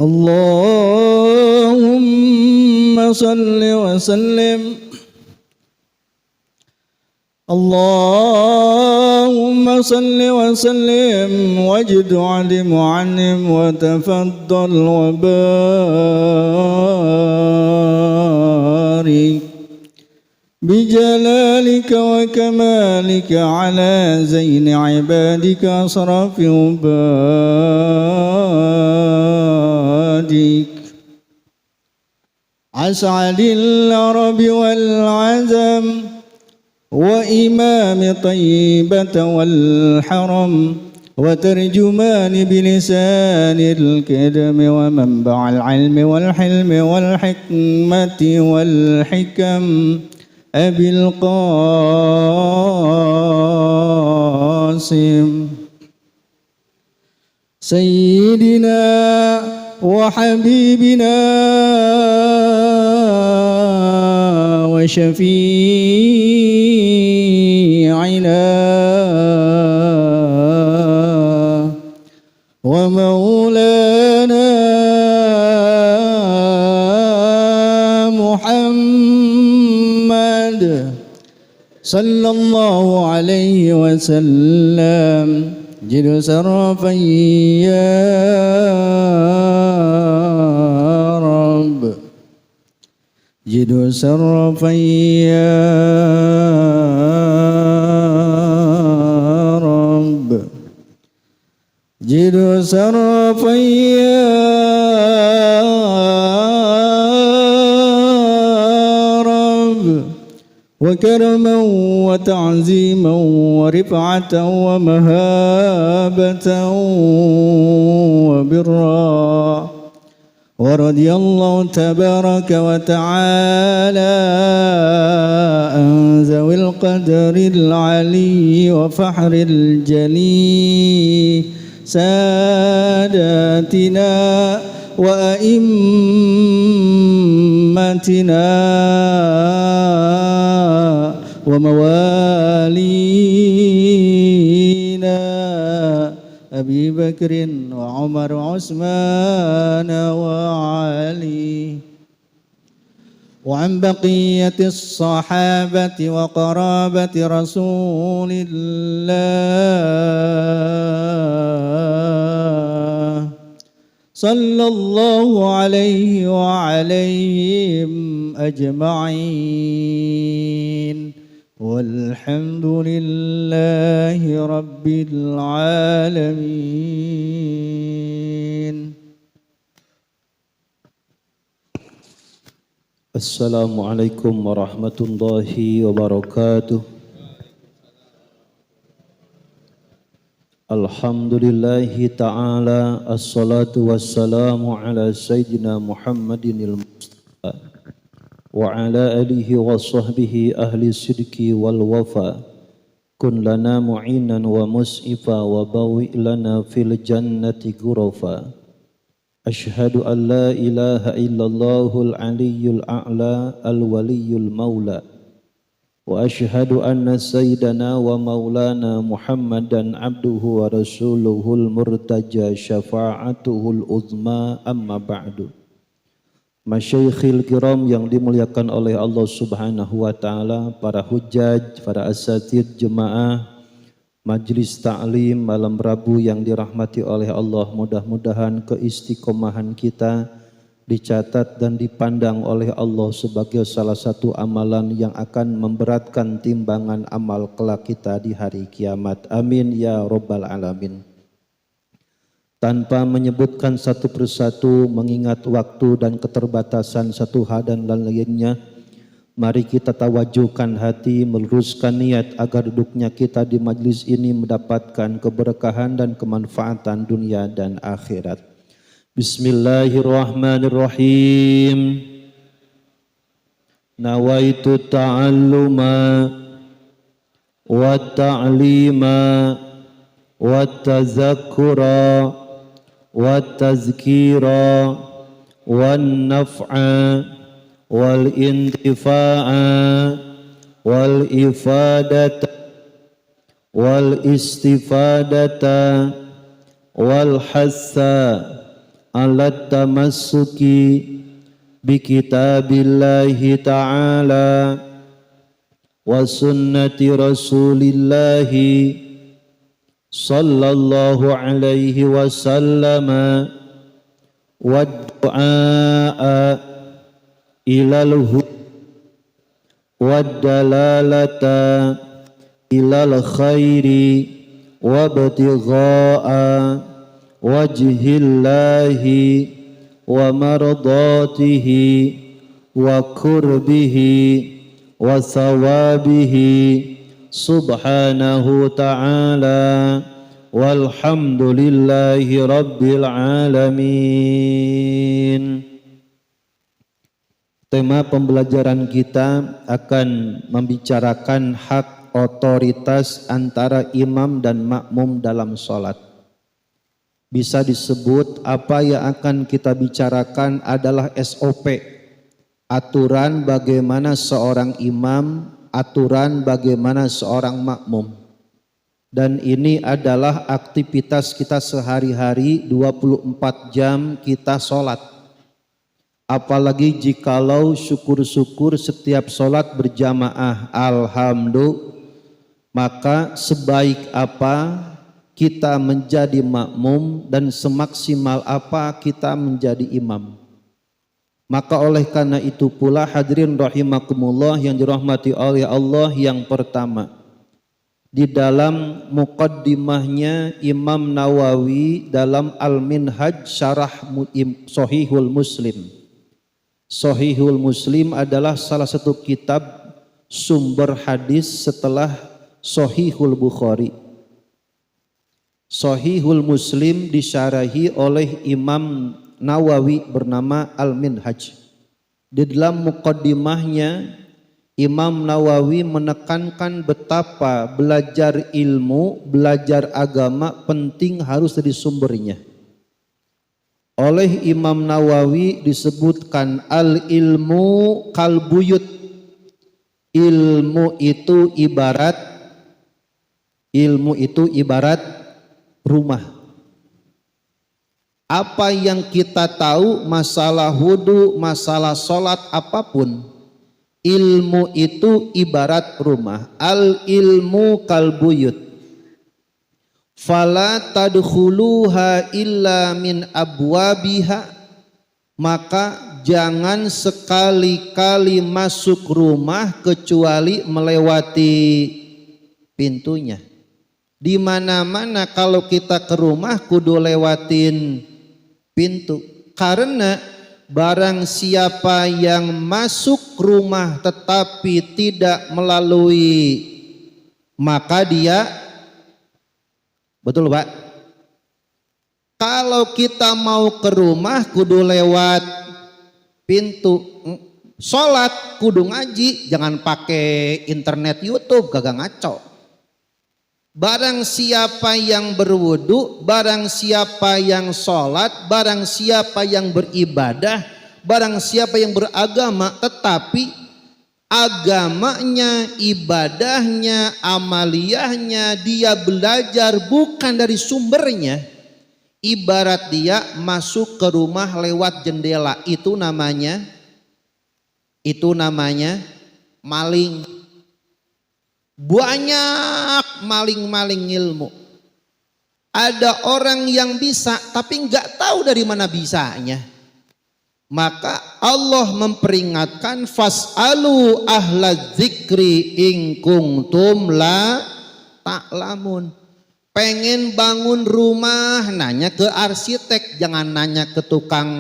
اللهم صل وسلم اللهم صل وسلم وجد علم وعنم وتفضل وبارك بجلالك وكمالك على زين عبادك أصرف عبادك أسعد العرب والعجم وإمام طيبة والحرم وترجمان بلسان الكدم ومنبع العلم والحلم والحكمة والحكم أبي القاسم سيدنا وحبيبنا وشفيعنا ومولانا محمد صلى الله عليه وسلم جد سرفا يا رب جد سرفا يا رب جد سرفا يا رب وكرما وتعزيما ورفعة ومهابة وبرا ورضي الله تبارك وتعالى عن ذوي القدر العلي وفحر الجلي ساداتنا وأئمتنا وموالينا أبي بكر وعمر وعثمان وعلي وعن بقية الصحابة وقرابة رسول الله صلى الله عليه وعليهم أجمعين والحمد لله رب العالمين. Assalamualaikum warahmatullahi wabarakatuh. Alhamdulillahi ta'ala, assalatu wassalamu ala sayyidina Muhammadinil Mustafa wa ala alihi wa sahbihi ahli sidki wal wafa. Kun lana mu'inan wa mus'ifa wa bawi lana fil jannati ghurafa. Ashhadu an la ilaha illallahul aliyyul a'la al-waliyyul maula. Wa ashhadu anna sayyidana wa maulana Muhammadan abduhu wa rasuluhul murtaja syafa'atuhul uzma amma ba'du. Masyaikhil kiram yang dimuliakan oleh Allah subhanahu wa ta'ala, para hujjaj, para asatid jemaah Majlis Ta'lim malam Rabu yang dirahmati oleh Allah, mudah-mudahan keistiqomahan kita dicatat dan dipandang oleh Allah sebagai salah satu amalan yang akan memberatkan timbangan amal kelak kita di hari kiamat. Amin ya Rabbal Alamin. Tanpa menyebutkan satu persatu, mengingat waktu dan keterbatasan satu hal dan lainnya, mari kita tawajuhkan hati, meluruskan niat agar duduknya kita di majlis ini mendapatkan keberkahan dan kemanfaatan dunia dan akhirat. Bismillahirrahmanirrahim. Nawaitu ta'alluma wa ta'lima wa tazakkura wa tazkira wa naf'a wal intifa'a wal ifadata wal istifadata wal hassa ala tamassuki bi kitabillahi ta'ala wa sunnati rasulillahi sallallahu alaihi wasallam wa du'a ilal huda wa dalalata ilal khairi wa ibtigha'a wajhillahi wa mardatihi wa kurbihi wa thawabihi subhanahu ta'ala walhamdulillahi rabbil alamin. Tema pembelajaran kita akan membicarakan hak otoritas antara imam dan makmum dalam sholat. Bisa disebut apa yang akan kita bicarakan adalah SOP, aturan bagaimana seorang imam, aturan bagaimana seorang makmum. Dan ini adalah aktivitas kita sehari-hari 24 jam kita sholat. Apalagi jikalau syukur-syukur setiap sholat berjamaah, alhamdulillah, maka sebaik apa kita menjadi makmum dan semaksimal apa kita menjadi imam. Maka oleh karena itu pula hadirin rahimakumullah yang dirahmati oleh Allah, yang pertama, di dalam muqaddimahnya Imam Nawawi dalam Al-Minhaj Syarah Sahihul Muslim. Sahihul Muslim adalah salah satu kitab sumber hadis setelah Sahihul Bukhari. Sahihul Muslim disyarahi oleh Imam Nawawi bernama Al-Minhaj. Di dalam muqaddimahnya Imam Nawawi menekankan betapa belajar ilmu, belajar agama penting harus dari sumbernya. Oleh Imam Nawawi disebutkan al-ilmu kalbuyut. Ilmu itu ibarat rumah. Apa yang kita tahu masalah wudu, masalah sholat apapun, ilmu itu ibarat rumah. Al-ilmu kalbuyut. Fala tadkhuluha illa min abwabiha, maka jangan sekali-kali masuk rumah kecuali melewati pintunya. Di mana-mana kalau kita ke rumah kudu lewatin pintu. Karena barang siapa yang masuk rumah tetapi tidak melalui, maka dia, betul Pak? Kalau kita mau ke rumah kudu lewat pintu. Sholat kudu ngaji, jangan pakai internet YouTube, kagak ngaco. Barang siapa yang berwudu, barang siapa yang sholat, barang siapa yang beribadah, barang siapa yang beragama, tetapi agamanya, ibadahnya, amaliyahnya dia belajar bukan dari sumbernya, ibarat dia masuk ke rumah lewat jendela, itu namanya maling. Banyak maling-maling ilmu. Ada orang yang bisa tapi nggak tahu dari mana bisanya. Maka Allah memperingatkan, fas'alu ahla dzikri in kuntum la ta'lamun. Pengen bangun rumah nanya ke arsitek, jangan nanya ke tukang.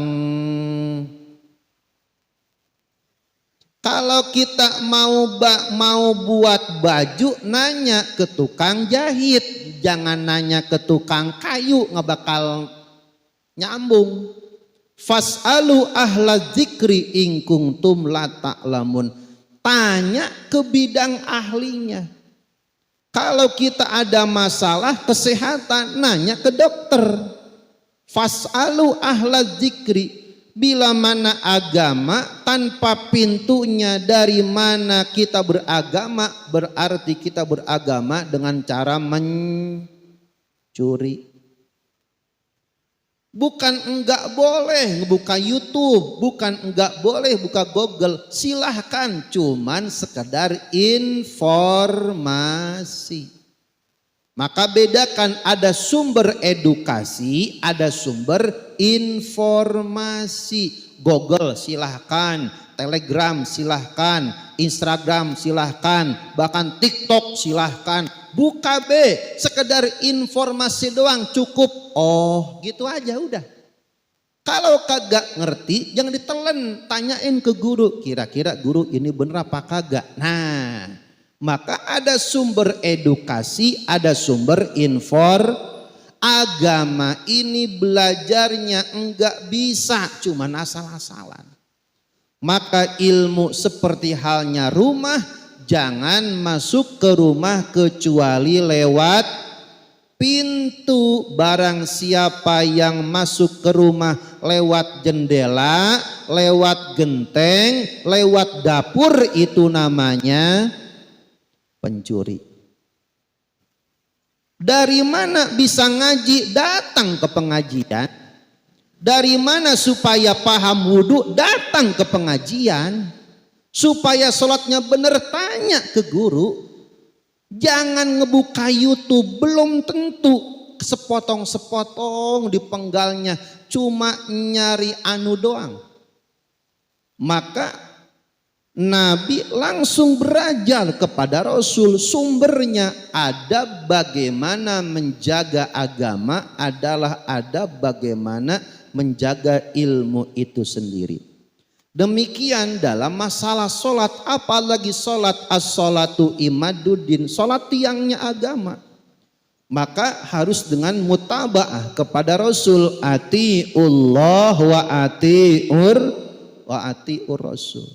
Kalau kita mau buat baju nanya ke tukang jahit, jangan nanya ke tukang kayu, nggak bakal nyambung. Fas'alu ahla dzikri in kuntum la ta'lamun. Tanya ke bidang ahlinya. Kalau kita ada masalah kesehatan nanya ke dokter. Fas'alu ahla dzikri. Bila mana agama tanpa pintunya, dari mana kita beragama, berarti kita beragama dengan cara mencuri. Bukan enggak boleh ngebuka YouTube, bukan enggak boleh buka Google, silahkan, cuman sekedar informasi. Maka bedakan, ada sumber edukasi, ada sumber informasi. Google silahkan, Telegram silahkan, Instagram silahkan, bahkan TikTok silahkan. Buka sekedar informasi doang cukup. Oh gitu aja udah. Kalau kagak ngerti jangan ditelan, tanyain ke guru, kira-kira guru ini bener apa kagak. Nah, maka ada sumber edukasi, ada sumber agama ini belajarnya enggak bisa cuman asal-asalan. Maka ilmu seperti halnya rumah, jangan masuk ke rumah kecuali lewat pintu. Barang siapa yang masuk ke rumah lewat jendela, lewat genteng, lewat dapur, itu namanya pencuri. Dari mana bisa ngaji? Datang ke pengajian. Dari mana supaya paham wudhu? Datang ke pengajian. Supaya sholatnya benar, tanya ke guru. Jangan ngebuka YouTube, belum tentu sepotong-sepotong di penggalnya, cuma nyari anu doang. Maka Nabi langsung belajar kepada Rasul, sumbernya ada bagaimana menjaga agama, adalah ada bagaimana menjaga ilmu itu sendiri. Demikian dalam masalah sholat, apalagi sholat, as-sholatu imaduddin, sholat tiangnya agama. Maka harus dengan mutaba'ah kepada Rasul, atiullah wa atiur rasul.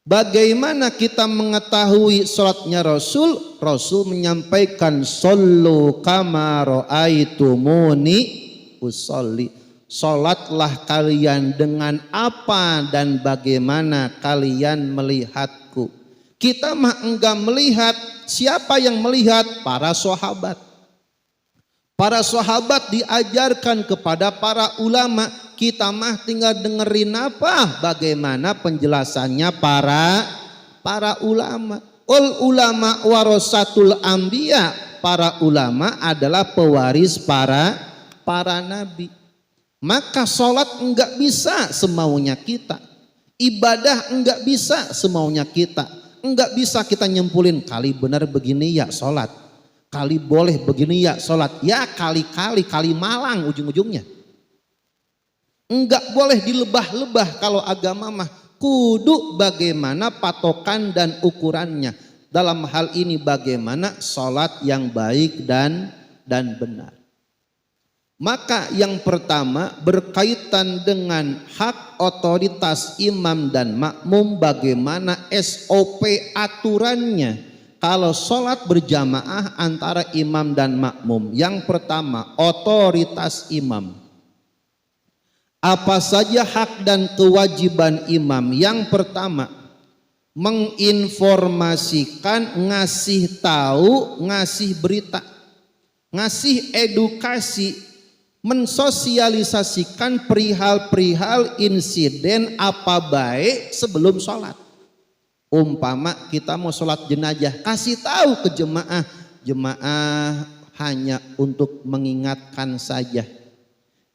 Bagaimana kita mengetahui sholatnya Rasul? Rasul menyampaikan, shollu kama ra'aitumuni usolli. Sholatlah kalian dengan apa dan bagaimana kalian melihatku. Kita mah enggak melihat. Siapa yang melihat? Para sahabat. Para sahabat diajarkan kepada para ulama. Kita mah tinggal dengerin apa? Bagaimana penjelasannya para ulama. Ulama warasatul anbiya. Para ulama adalah pewaris para nabi. Maka sholat enggak bisa semaunya kita. Ibadah enggak bisa semaunya kita. Enggak bisa kita nyimpulin, kali benar begini ya sholat. Kali boleh begini ya sholat. Ya kali-kali, kali malang ujung-ujungnya. Enggak boleh dilebah-lebah kalau agama mah. Kudu bagaimana patokan dan ukurannya. Dalam hal ini bagaimana sholat yang baik dan benar. Maka yang pertama berkaitan dengan hak otoritas imam dan makmum, bagaimana SOP aturannya kalau sholat berjamaah antara imam dan makmum. Yang pertama, otoritas imam. Apa saja hak dan kewajiban imam? Yang pertama, menginformasikan, ngasih tahu, ngasih berita, ngasih edukasi, mensosialisasikan perihal-perihal insiden apa baik sebelum sholat. Umpama kita mau sholat jenazah, kasih tahu ke jemaah, jemaah hanya untuk mengingatkan saja.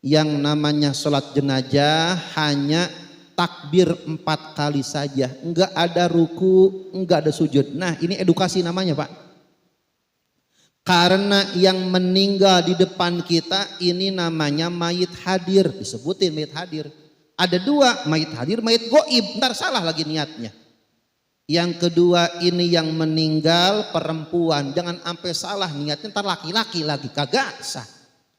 Yang namanya sholat jenazah hanya takbir 4 kali saja, enggak ada ruku, enggak ada sujud. Nah ini edukasi namanya Pak. Karena yang meninggal di depan kita ini namanya mayit hadir, disebutin mayit hadir. Ada 2, mayit hadir, mayit goib, ntar salah lagi niatnya. Yang kedua ini yang meninggal perempuan, jangan sampai salah niatnya, ntar laki-laki lagi, kagak sah.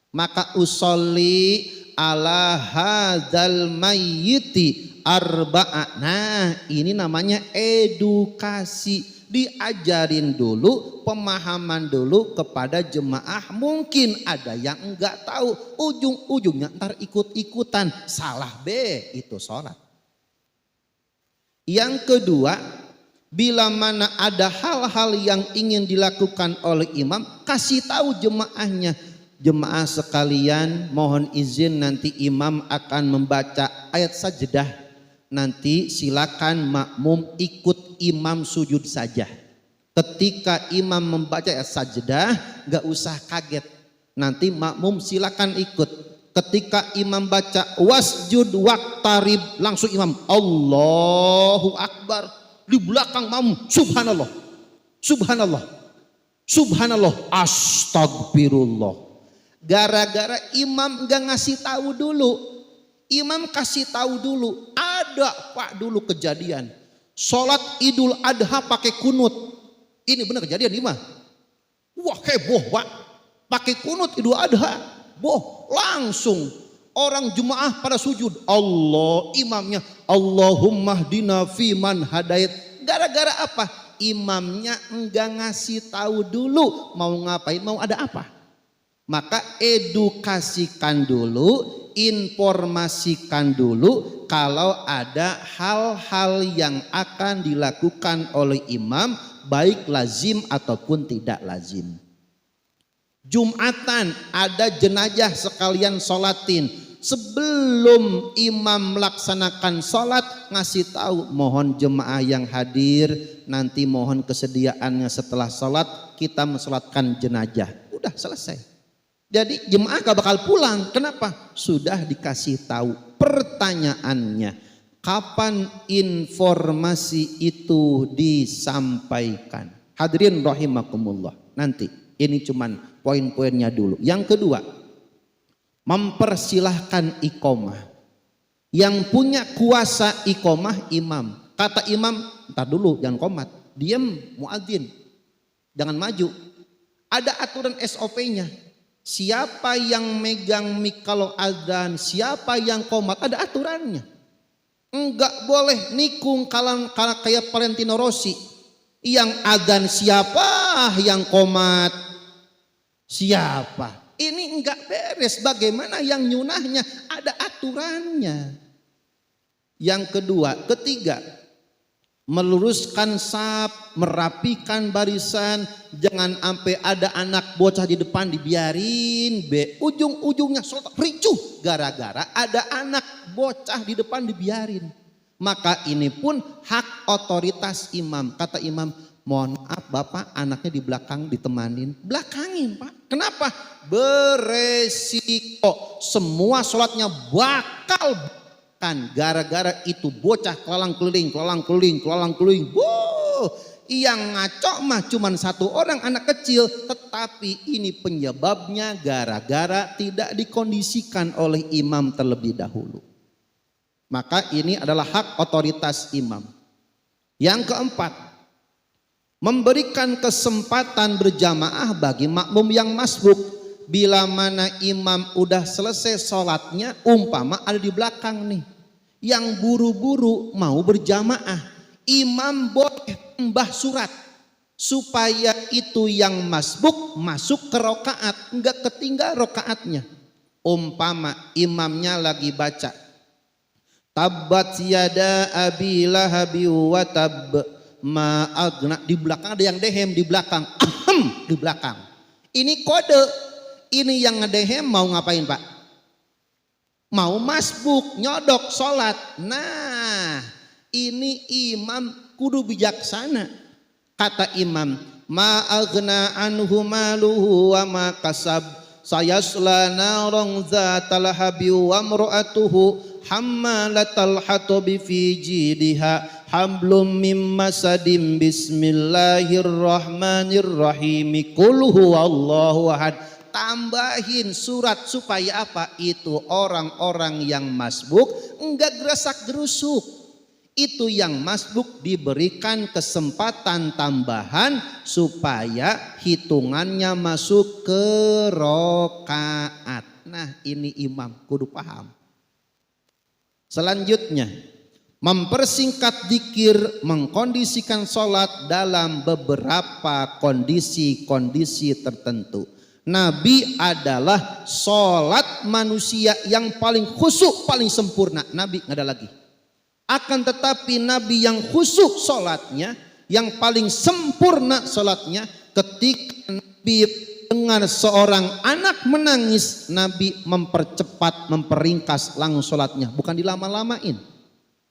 Maka usolli ala hadzal mayyiti arba'a. Nah ini namanya edukasi. Diajarin dulu, pemahaman dulu kepada jemaah. Mungkin ada yang enggak tahu, ujung-ujungnya ntar ikut-ikutan, salah itu sholat. Yang kedua, bila mana ada hal-hal yang ingin dilakukan oleh imam, kasih tahu jemaahnya. Jemaah sekalian, mohon izin nanti imam akan membaca ayat sajdah. Nanti silakan makmum ikut imam sujud saja. Ketika imam membaca ayat sajdah, gak usah kaget. Nanti makmum silakan ikut. Ketika imam baca wasjud waqtarib, langsung imam Allahu Akbar. Di belakang makmum subhanallah, subhanallah, subhanallah, astagfirullah. Gara-gara imam gak ngasih tahu dulu. Imam kasih tahu dulu. Ada pak dulu kejadian sholat Idul Adha pakai kunut. Ini benar kejadian imam. Wah heboh pak, pakai kunut Idul Adha. Boh, langsung orang jemaah pada sujud. Allah, imamnya Allahumma hdina fiman hadait. Gara-gara apa? Imamnya enggak ngasih tahu dulu mau ngapain, mau ada apa. Maka edukasikan dulu, informasikan dulu kalau ada hal-hal yang akan dilakukan oleh imam, baik lazim ataupun tidak lazim. Jumatan ada jenazah sekalian sholatin. Sebelum imam melaksanakan sholat, ngasih tahu mohon jemaah yang hadir nanti mohon kesediaannya setelah sholat kita mensolatkan jenazah. Udah selesai. Jadi jemaah gak bakal pulang. Kenapa? Sudah dikasih tahu. Pertanyaannya, kapan informasi itu disampaikan? Hadirin rahimakumullah. Nanti ini cuman poin-poinnya dulu. Yang kedua, mempersilahkan iqomah. Yang punya kuasa iqomah imam. Kata imam, entar dulu jangan komat. Diam muadzin. Jangan maju. Ada aturan SOP-nya. Siapa yang megang mik kalau adzan, siapa yang komat, ada aturannya. Enggak boleh nikung kalau kayak Valentino Rossi. Yang adzan siapa, yang komat siapa. Ini enggak beres. Bagaimana yang nyunahnya? Ada aturannya. Yang kedua, ketiga, meluruskan saf, merapikan barisan, jangan sampai ada anak bocah di depan dibiarin, ujung-ujungnya sholat ricuh gara-gara ada anak bocah di depan dibiarin. Maka ini pun hak otoritas imam. Kata imam, mohon maaf bapak anaknya di belakang ditemanin. Belakangin pak. Kenapa? Beresiko. Semua sholatnya bakal kan gara-gara itu bocah kelalang keliling. Yang ngaco mah cuman satu orang anak kecil, tetapi ini penyebabnya gara-gara tidak dikondisikan oleh imam terlebih dahulu. Maka ini adalah hak otoritas imam. Yang keempat, memberikan kesempatan berjamaah bagi makmum yang masbuk. Bila mana imam udah selesai sholatnya, umpama ada di belakang nih yang buru-buru mau berjamaah, imam boleh tambah surat supaya itu yang masbuk masuk ke rokaat, enggak ketinggal rokaatnya. Umpama imamnya lagi baca tabbat yada abi lahabi wa tab ma agna, di belakang ada yang dehem di belakang, di belakang. Ini kode. Ini yang ngedehem mau ngapain pak? Mau masbuk, nyodok sholat. Nah ini imam kudu bijaksana. Kata imam, ma aghna anhu maluhu wa ma kasab sayasla narong zatal habi wa mra'atuhu hammalatal hatabi fi jidiha hablum mim masadim bismillahirrahmanirrahim qul huwallahu ahad. Tambahin surat supaya apa? Itu orang-orang yang masbuk enggak gerasak gerusuk. Itu yang masbuk diberikan kesempatan tambahan supaya hitungannya masuk ke rokaat. Nah ini imam kudu paham. Selanjutnya, mempersingkat dzikir, mengkondisikan sholat dalam beberapa kondisi-kondisi tertentu. Nabi adalah sholat manusia yang paling khusyuk, paling sempurna. Nabi nggak ada lagi. Akan tetapi Nabi yang khusyuk sholatnya, yang paling sempurna sholatnya, ketika Nabi dengar seorang anak menangis, Nabi mempercepat, memperingkas langsung sholatnya, bukan dilama-lamain.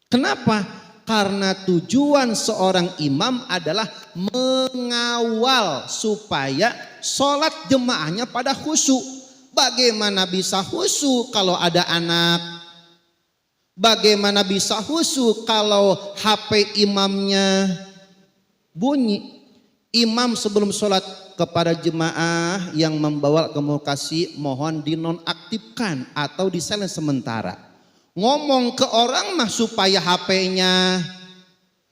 Kenapa? Karena tujuan seorang imam adalah mengawal supaya sholat jemaahnya pada khusyuk. Bagaimana bisa khusyuk kalau ada anak? Bagaimana bisa khusyuk kalau HP imamnya bunyi? Imam sebelum sholat kepada jemaah yang membawa komunikasi mohon dinonaktifkan atau di silent sementara. Ngomong ke orang mah supaya HP-nya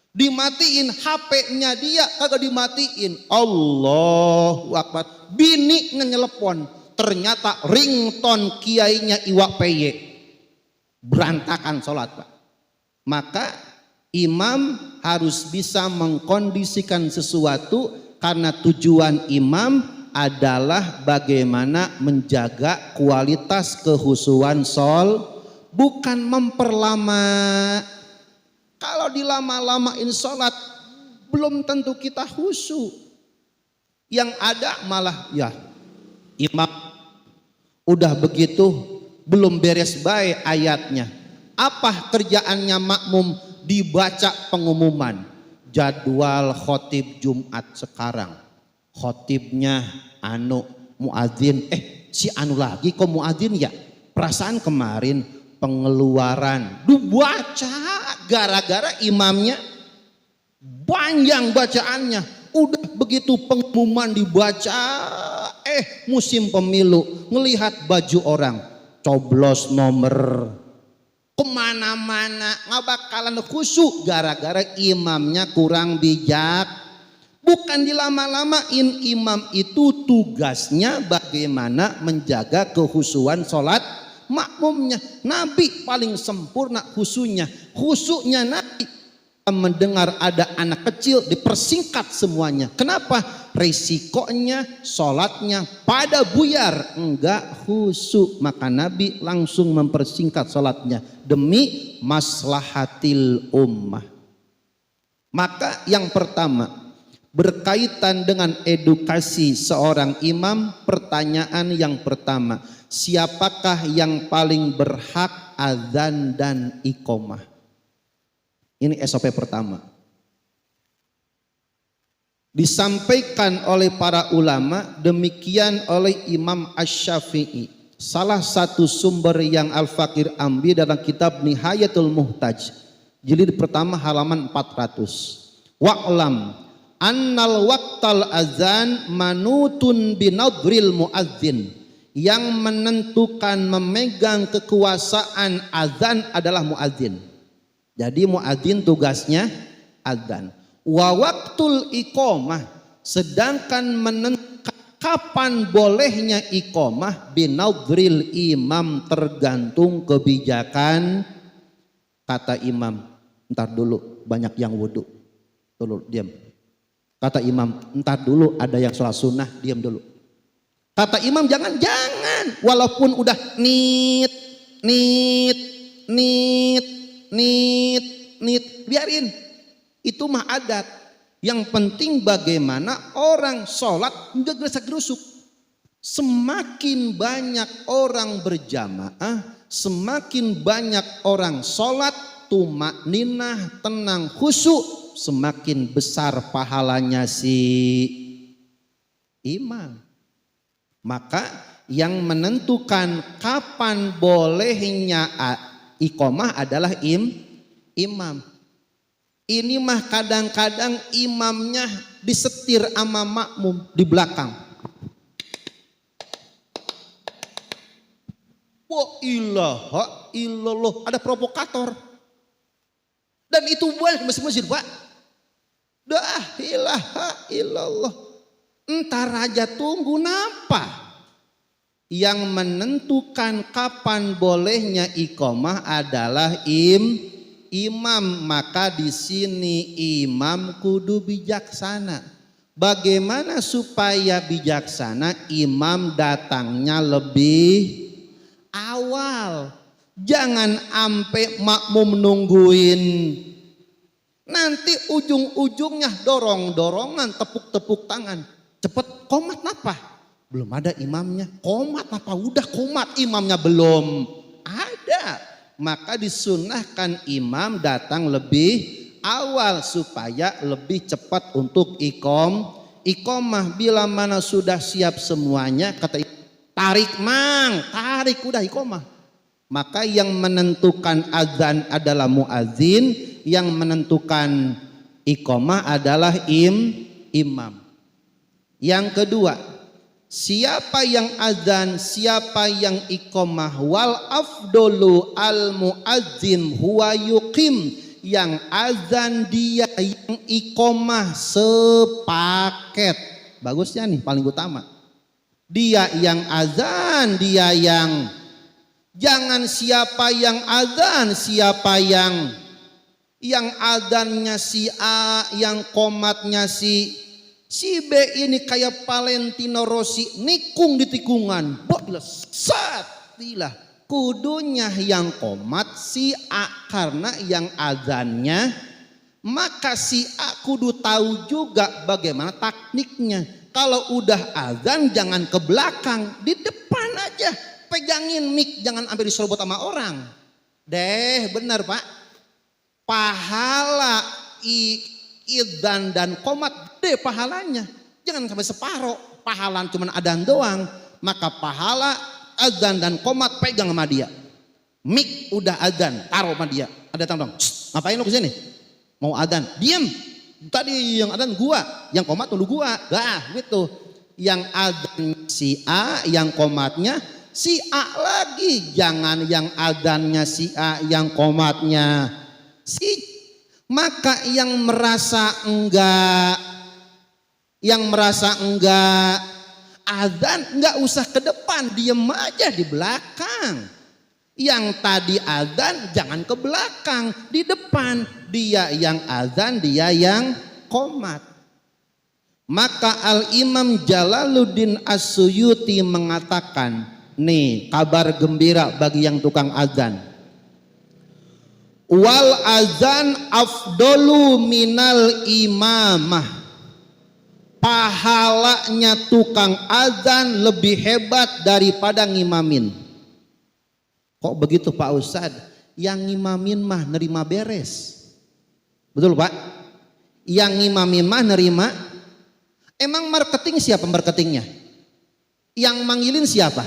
dimatiin, HP-nya dia kagak dimatiin. Allahu Akbar. Bini ngelepon, ternyata ringtone kiainya Iwak PY. Berantakan sholat, Pak. Maka imam harus bisa mengkondisikan sesuatu, karena tujuan imam adalah bagaimana menjaga kualitas kehusuan bukan memperlama. Kalau dilama-lamain sholat belum tentu kita khusyuk. Yang ada malah ya imam udah begitu belum beres baik ayatnya. Apa kerjaannya makmum? Dibaca pengumuman jadwal khotib Jumat sekarang. Khotibnya muadzin, si lagi kok muadzin ya? Perasaan kemarin pengeluaran. Dibaca gara-gara imamnya panjang bacaannya. Udah begitu pengumuman dibaca, musim pemilu ngelihat baju orang, coblos nomor kemana-mana, nggak bakalan khusyuk gara-gara imamnya kurang bijak. Bukan dilama-lamain, imam itu tugasnya bagaimana menjaga kehusuan sholat makmumnya. Nabi paling sempurna khusyuknya. Khusyuknya Nabi mendengar ada anak kecil dipersingkat semuanya. Kenapa? Resikonya sholatnya pada buyar, enggak khusyuk. Maka Nabi langsung mempersingkat sholatnya demi maslahatil ummah. Maka yang pertama berkaitan dengan edukasi seorang imam, pertanyaan yang pertama, siapakah yang paling berhak azan dan iqomah? Ini SOP pertama. Disampaikan oleh para ulama, demikian oleh Imam Asy-Syafi'i. Salah satu sumber yang Al-Fakir ambil dalam kitab Nihayatul Muhtaj, jilid pertama halaman 400. Wa'lam annal waqtal azan manutun binadril muadzin. Yang menentukan memegang kekuasaan azan adalah muadzin. Jadi muadzin tugasnya adzan. Wa waqtul iqomah, sedangkan menentukan kapan bolehnya iqomah binadril imam, tergantung kebijakan. Kata imam, entar dulu banyak yang wudhu, dulu diam. Kata imam, entar dulu ada yang sholat sunnah, diam dulu. Kata imam, jangan walaupun udah nit, biarin. Itu mah adat. Yang penting bagaimana orang sholat enggak geresak-gerusuk. Semakin banyak orang berjamaah, semakin banyak orang sholat tumakninah, tenang, khusyuk, semakin besar pahalanya si imam. Maka yang menentukan kapan bolehnya iqomah adalah imam. Ini mah kadang-kadang imamnya disetir sama makmum di belakang. Wa ilaha illallah, ada provokator. Dan itu banyak masjid-masjid, Pak. La ilaha illallah. Entar aja tunggu napa? Yang menentukan kapan bolehnya iqomah adalah imam. Maka di sini imam kudu bijaksana. Bagaimana supaya bijaksana? Imam datangnya lebih awal. Jangan ampe makmum nungguin. Nanti ujung-ujungnya dorong-dorongan, tepuk-tepuk tangan. Cepet komat napa? Belum ada imamnya. Qomat apa? Udah qomat, imamnya belum ada. Maka disunahkan imam datang lebih awal supaya lebih cepat untuk iqomah. Bila mana sudah siap semuanya, kata tarik tarik udah iqomah. Maka yang menentukan azan adalah muazin, yang menentukan iqomah adalah imam. Yang kedua, siapa yang azan, siapa yang iqomah, wal afdolu al muazzin huwa yuqim, yang azan dia, yang iqomah sepaket. Bagusnya nih paling utama. Dia yang azan, dia yang, jangan siapa yang azan, siapa yang azannya si A, yang qomatnya si B ini kayak Valentino Rossi nikung di tikungan. Satilah. Kudunya yang qomat si A karena yang azannya, maka si A kudu tahu juga bagaimana tekniknya. Kalau udah azan jangan ke belakang, di depan aja. Pegangin mic, jangan sampai diserobot sama orang. Benar Pak. Pahala idzan dan qomat gede pahalanya. Jangan sampai separoh. Pahala cuma adzan doang. Maka pahala azan dan qomat pegang sama dia. Mic udah azan, taruh sama dia. Ada datang dong. Ngapain lu kesini? Mau azan? Diam. Tadi yang azan gua, yang qomat tunggu gua. Gitu. Yang azan si A, yang qomatnya si A lagi. Jangan yang azannya si A, yang qomatnya si. Maka yang merasa enggak azan enggak usah ke depan, diem aja di belakang. Yang tadi azan jangan ke belakang, di depan. Dia yang azan, dia yang qomat. Maka Al-Imam Jalaluddin As-Suyuti mengatakan, nih kabar gembira bagi yang tukang azan. Wal azan afdolu minal imamah. Pahalanya tukang azan lebih hebat daripada ngimamin. Kok begitu Pak Ustadz? Yang ngimamin mah nerima beres. Betul Pak? Yang ngimamin mah nerima. Emang marketing siapa marketingnya? Yang manggilin siapa?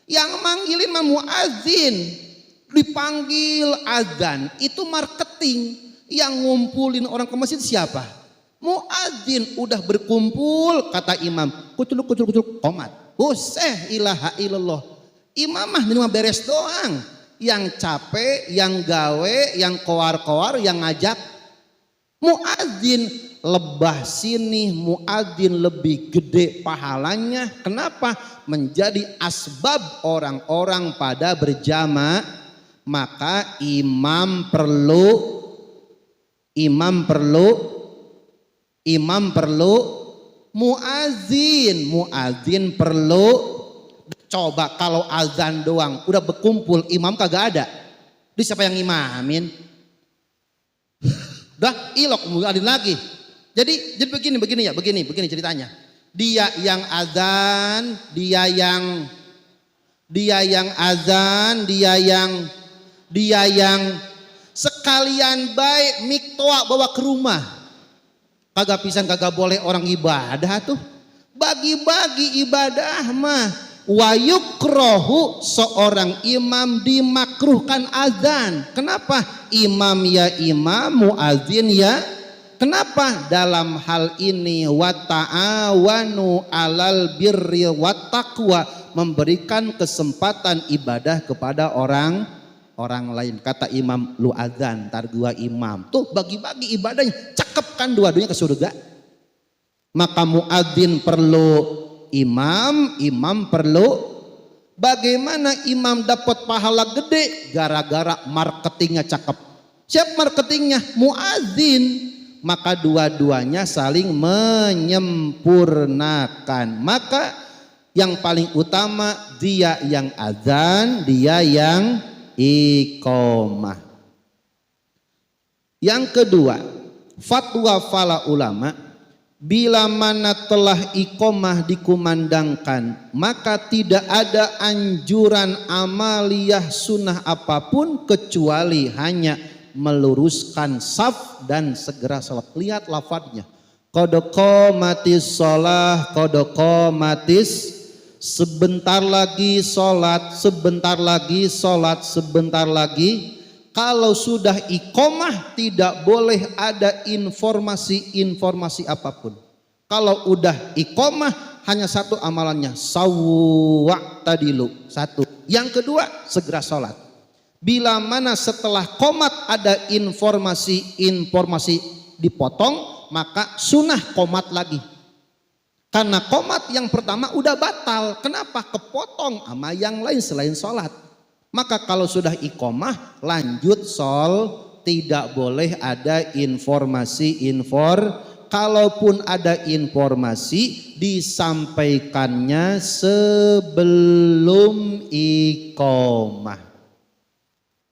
Yang manggilin mah muazin. Dipanggil azan itu marketing. Yang ngumpulin orang ke masjid siapa? Muadzin. Udah berkumpul kata imam, kucul qomat. Ilaha illallah. Imamah nerima beres doang. Yang capek, yang gawe, yang koar-koar, yang ngajak. Muadzin lebah sini, muadzin lebih gede pahalanya. Kenapa? Menjadi asbab orang-orang pada berjamaah. Maka imam perlu muazin perlu. Coba kalau azan doang udah berkumpul, imam kagak ada, di siapa yang imamin? Dah ilok muazin lagi. Jadi begini ceritanya. Dia yang azan, dia yang sekalian baik miktoa bawa ke rumah. Kagak pisan kagak boleh orang ibadah tuh. Bagi-bagi ibadah mah. Wa yukrohu, seorang imam dimakruhkan azan. Kenapa? Imam ya imam, muazin ya. Kenapa? Dalam hal ini wa ta'awanu alal birri wa taqwa, memberikan kesempatan ibadah kepada orang lain. Kata imam, lu azan, ntar gua imam. Tuh bagi-bagi ibadahnya, cakep kan dua-duanya ke surga. Maka muadzin perlu imam perlu. Bagaimana imam dapat pahala gede? Gara-gara marketingnya cakep. Siapa marketingnya? Muadzin. Maka dua-duanya saling menyempurnakan. Maka yang paling utama dia yang azan, dia yang iqomah. Yang kedua, fatwa fala ulama Bila mana telah iqomah dikumandangkan, maka tidak ada anjuran amaliyah sunnah apapun kecuali hanya meluruskan saf dan segera salat. Lihat lafadznya. Qad qamatis shalah, qad qamatis, sebentar lagi salat, sebentar lagi salat, sebentar lagi. Kalau sudah iqomah tidak boleh ada informasi apapun. Kalau udah iqomah hanya satu amalannya, sawwa tadilu, satu. Yang kedua segera sholat. Bila mana setelah qomat ada informasi dipotong, maka sunnah qomat lagi. Karena qomat yang pertama udah batal. Kenapa? Kepotong sama yang lain selain sholat. Maka kalau sudah iqomah lanjut tidak boleh ada kalaupun ada informasi disampaikannya sebelum iqomah.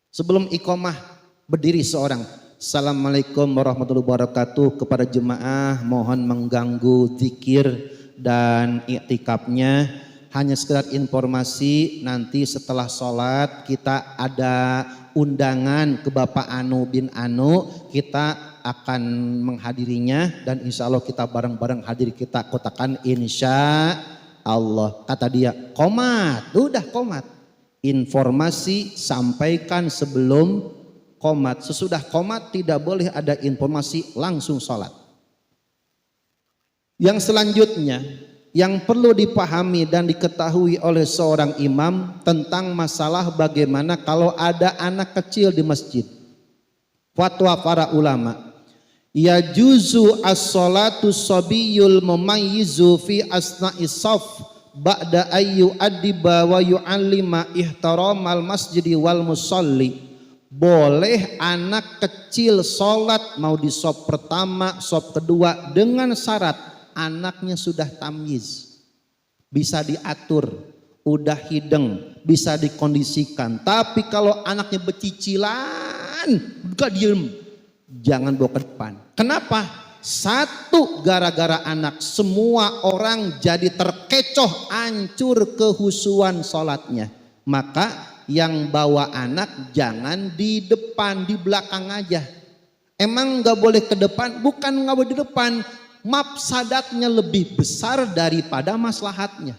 Sebelum iqomah berdiri seorang, Assalamualaikum warahmatullahi wabarakatuh, kepada jemaah mohon mengganggu zikir dan iktikafnya. Hanya sekedar informasi, nanti setelah sholat kita ada undangan ke Bapak Anu bin Anu, kita akan menghadirinya dan insya Allah kita bareng-bareng hadir, kita kotakan insya Allah. Kata dia, qomat, udah qomat. Informasi sampaikan sebelum qomat. Sesudah qomat tidak boleh ada informasi, langsung sholat. Yang selanjutnya yang perlu dipahami dan diketahui oleh seorang imam tentang masalah bagaimana kalau ada anak kecil di masjid. Fatwa para ulama, ya juzu as-salatu sabiyul mumayyizu fi asna'is saf ba'da ayyu adiba wa yu'allima ihtaramal masjidi wal musalli. Boleh anak kecil sholat mau di saf pertama, saf kedua, dengan syarat anaknya sudah tamyiz, bisa diatur, udah hideng, bisa dikondisikan. Tapi kalau anaknya becicilan, gak diem, jangan bawa ke depan. Kenapa? Satu, gara-gara anak semua orang jadi terkecoh, hancur kehusuan sholatnya. Maka yang bawa anak jangan di depan, di belakang aja. Emang gak boleh ke depan? Bukan gak boleh di depan, mafsadatnya lebih besar daripada maslahatnya.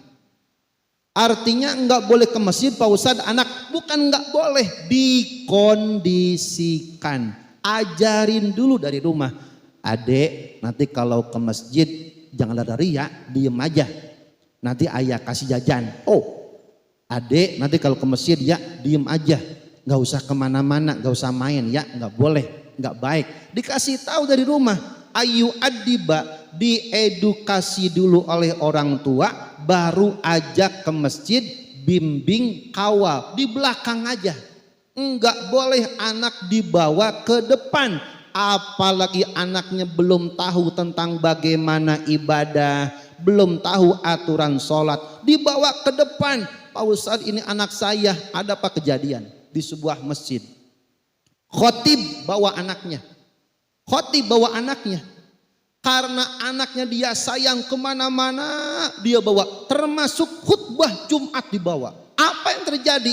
Artinya enggak boleh ke masjid Pak Ustadz, anak bukan enggak boleh, dikondisikan. Ajarin dulu dari rumah. Adek, nanti kalau ke masjid jangan ada ria, diem aja. Nanti ayah kasih jajan. Oh, adek nanti kalau ke masjid ya diem aja, nggak usah kemana-mana, nggak usah main ya, nggak boleh, nggak baik. Dikasih tahu dari rumah. Ayu adiba, diedukasi dulu oleh orang tua, baru ajak ke masjid, bimbing, kawal, di belakang aja. Enggak boleh anak dibawa ke depan, apalagi anaknya belum tahu tentang bagaimana ibadah, belum tahu aturan sholat, dibawa ke depan. Pak Ustadz, ini anak saya, ada apa kejadian di sebuah masjid? Khotib bawa anaknya. Khotib bawa anaknya, karena anaknya dia sayang kemana-mana dia bawa, termasuk khutbah Jumat dibawa. Apa yang terjadi?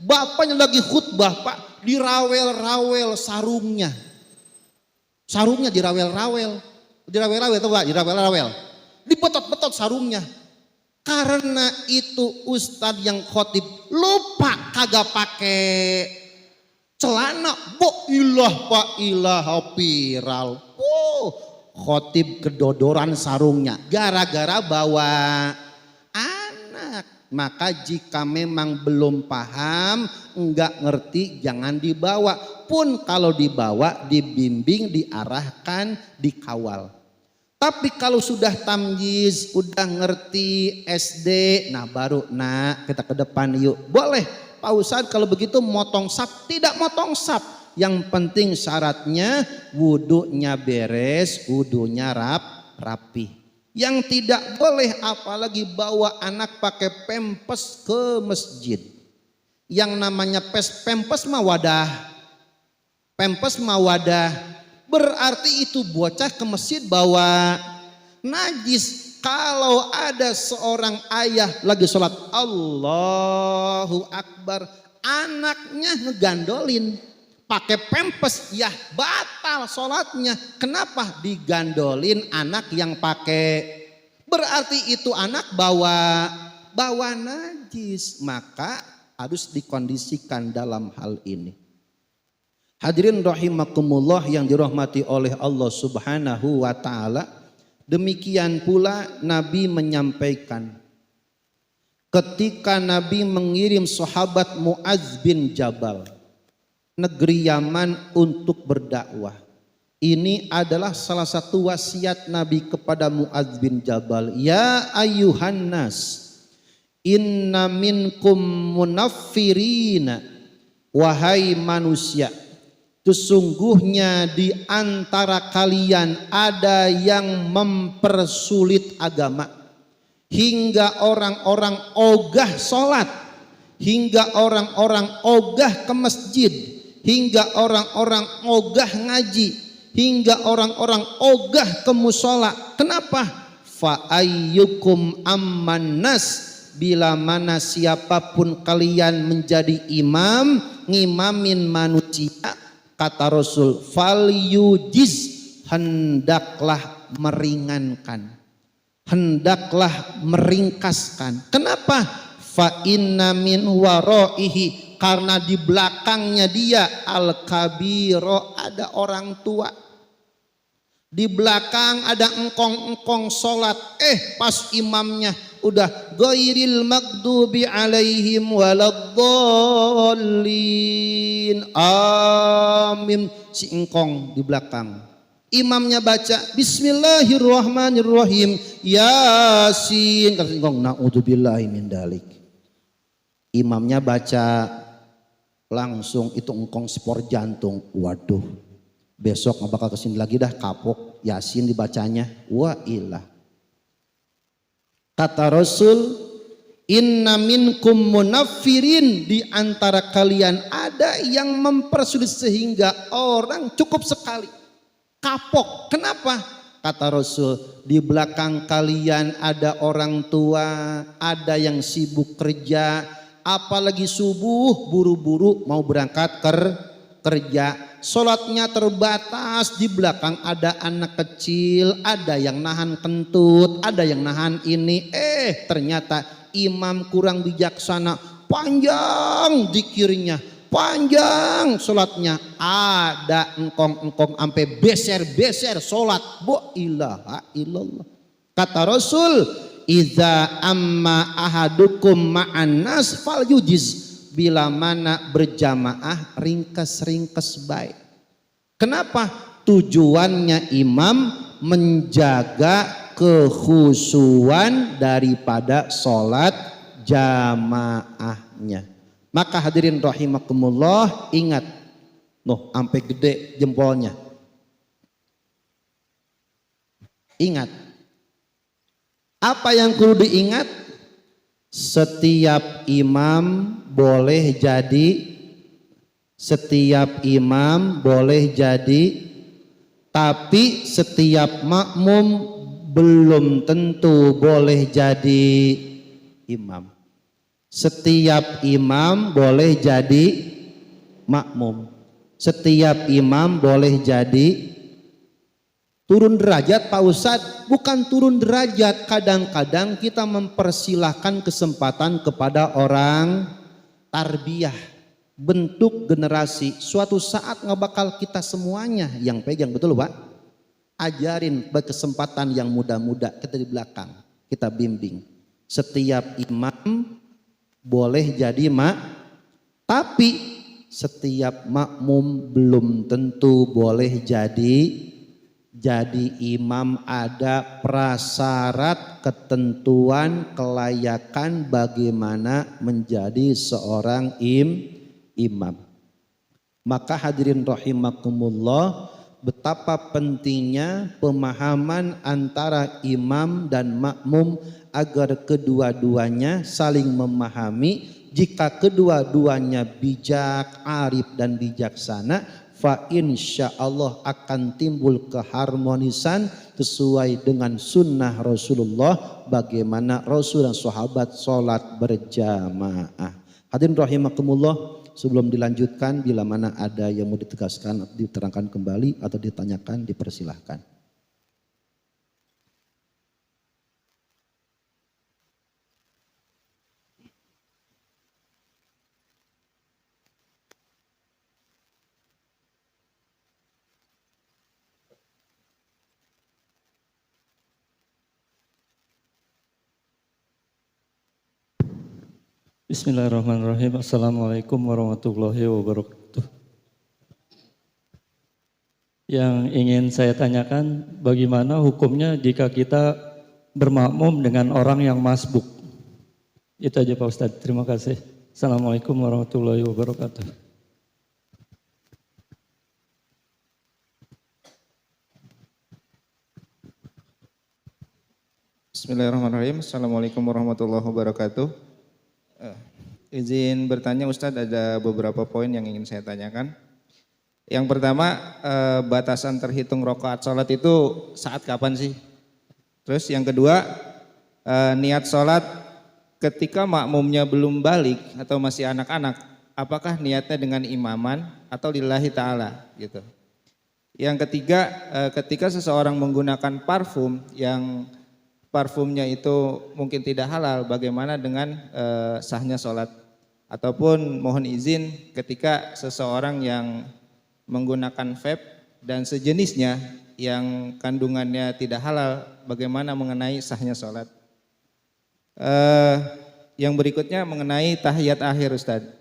Bapaknya lagi khutbah Pak, dirawel-rawel sarungnya, dirawel-rawel, tahu gak? Dirawel-rawel, dibetot-betot sarungnya. Karena itu Ustadz yang khotib lupa kagak pakai celana, Pak ilah viral. Khotib kedodoran sarungnya gara-gara bawa anak. Maka jika memang belum paham, enggak ngerti, jangan dibawa. Pun kalau dibawa, dibimbing, diarahkan, dikawal. Tapi kalau sudah tamyiz, udah ngerti SD, nah baru nak kita ke depan yuk. Boleh. Pak Ustadz kalau begitu motong sap, tidak motong sap. Yang penting syaratnya wudunya beres, wudunya rapi. Yang tidak boleh apalagi bawa anak pakai pempes ke masjid. Yang namanya pempes mah wadah. Pempes mah wadah. Berarti itu bocah ke masjid bawa najis. Kalau ada seorang ayah lagi sholat Allahu Akbar, anaknya ngegandolin pakai pempes, ya batal sholatnya. Kenapa? Digandolin anak yang pakai, berarti itu anak bawa najis, maka harus dikondisikan dalam hal ini. Hadirin rahimakumullah yang dirahmati oleh Allah Subhanahu wa taala. Demikian pula Nabi menyampaikan ketika Nabi mengirim sahabat Mu'adz bin Jabal negeri Yaman untuk berdakwah. Ini adalah salah satu wasiat Nabi kepada Mu'adz bin Jabal. Ya ayyuhan nas, inna minkum munaffirina, wahai manusia, sesungguhnya di antara kalian ada yang mempersulit agama, hingga orang-orang ogah sholat, hingga orang-orang ogah ke masjid, hingga orang-orang ogah ngaji, hingga orang-orang ogah ke musola. Kenapa? Fa ayyukum amman nas, bila mana siapapun kalian menjadi imam, ngimamin manusia, kata Rasul, fal yujiz, hendaklah meringankan, hendaklah meringkaskan. Kenapa? Fa inna min waraihi, karena di belakangnya dia al kabiro, ada orang tua. Di belakang ada engkong-engkong sholat, pas imamnya udah ghairil maghdubi alaihim waladdallin, amin, si engkong di belakang. Imamnya baca bismillahirrahmanirrahim, yasin, kata engkong naudzubillahi min dalik. Imamnya baca langsung, itu engkong spor jantung, waduh, besok nggak bakal kesini lagi dah, kapok. Yasin dibacanya, wa ilah. Kata Rasul, inna minkum munaffirin, di antara kalian ada yang mempersulit sehingga orang cukup sekali kapok. Kenapa? Kata Rasul, di belakang kalian ada orang tua, ada yang sibuk kerja, apalagi subuh buru-buru mau berangkat kerja. Sholatnya terbatas, di belakang ada anak kecil, ada yang nahan kentut, ada yang nahan ini. Ternyata imam kurang bijaksana, panjang zikirnya, panjang sholatnya, ada engkong-engkong sampai beser-beser sholat. Bo ilaha illallah. Kata Rasul, iza amma ahadukum ma'an nas fal yujiz, bila mana berjamaah ringkas-ringkas baik. Kenapa? Tujuannya imam menjaga kekhusyuan daripada sholat jamaahnya. Maka hadirin rahimakumullah, ingat, sampai gede jempolnya. Ingat, apa yang perlu diingat? Setiap imam boleh jadi, tapi setiap makmum belum tentu boleh jadi imam. Setiap imam boleh jadi makmum, setiap imam boleh jadi turun derajat. Pak Ustadz, bukan turun derajat, kadang-kadang kita mempersilahkan kesempatan kepada orang tarbiyah, bentuk generasi. Suatu saat nggak bakal kita semuanya yang pegang, betul Pak? Ajarin berkesempatan yang muda-muda, kita di belakang, kita bimbing. Setiap imam boleh jadi tapi setiap makmum belum tentu boleh jadi imam. Ada prasyarat, ketentuan, kelayakan bagaimana menjadi seorang imam. Maka hadirin rahimakumullah, betapa pentingnya pemahaman antara imam dan makmum agar kedua-duanya saling memahami. Jika kedua-duanya bijak, arif dan bijaksana, fa insya Allah akan timbul keharmonisan sesuai dengan sunnah Rasulullah bagaimana Rasul dan sahabat sholat berjamaah. Hadirin rahimakumullah, sebelum dilanjutkan bila mana ada yang mau ditegaskan, diterangkan kembali atau ditanyakan, dipersilahkan. Bismillahirrahmanirrahim. Assalamualaikum warahmatullahi wabarakatuh. Yang ingin saya tanyakan, bagaimana hukumnya jika kita bermakmum dengan orang yang masbuk? Itu aja Pak Ustadz, terima kasih. Assalamualaikum warahmatullahi wabarakatuh. Bismillahirrahmanirrahim. Assalamualaikum warahmatullahi wabarakatuh. Izin bertanya Ustadz, ada beberapa poin yang ingin saya tanyakan. Yang pertama, batasan terhitung rakaat sholat itu saat kapan sih? Terus yang kedua, niat sholat ketika makmumnya belum balik atau masih anak-anak, apakah niatnya dengan imaman atau lillahi ta'ala gitu. Yang ketiga, ketika seseorang menggunakan parfum yang parfumnya itu mungkin tidak halal, bagaimana dengan sahnya sholat? Ataupun mohon izin ketika seseorang yang menggunakan vape dan sejenisnya yang kandungannya tidak halal, bagaimana mengenai sahnya sholat? Yang berikutnya mengenai tahiyat akhir Ustadz.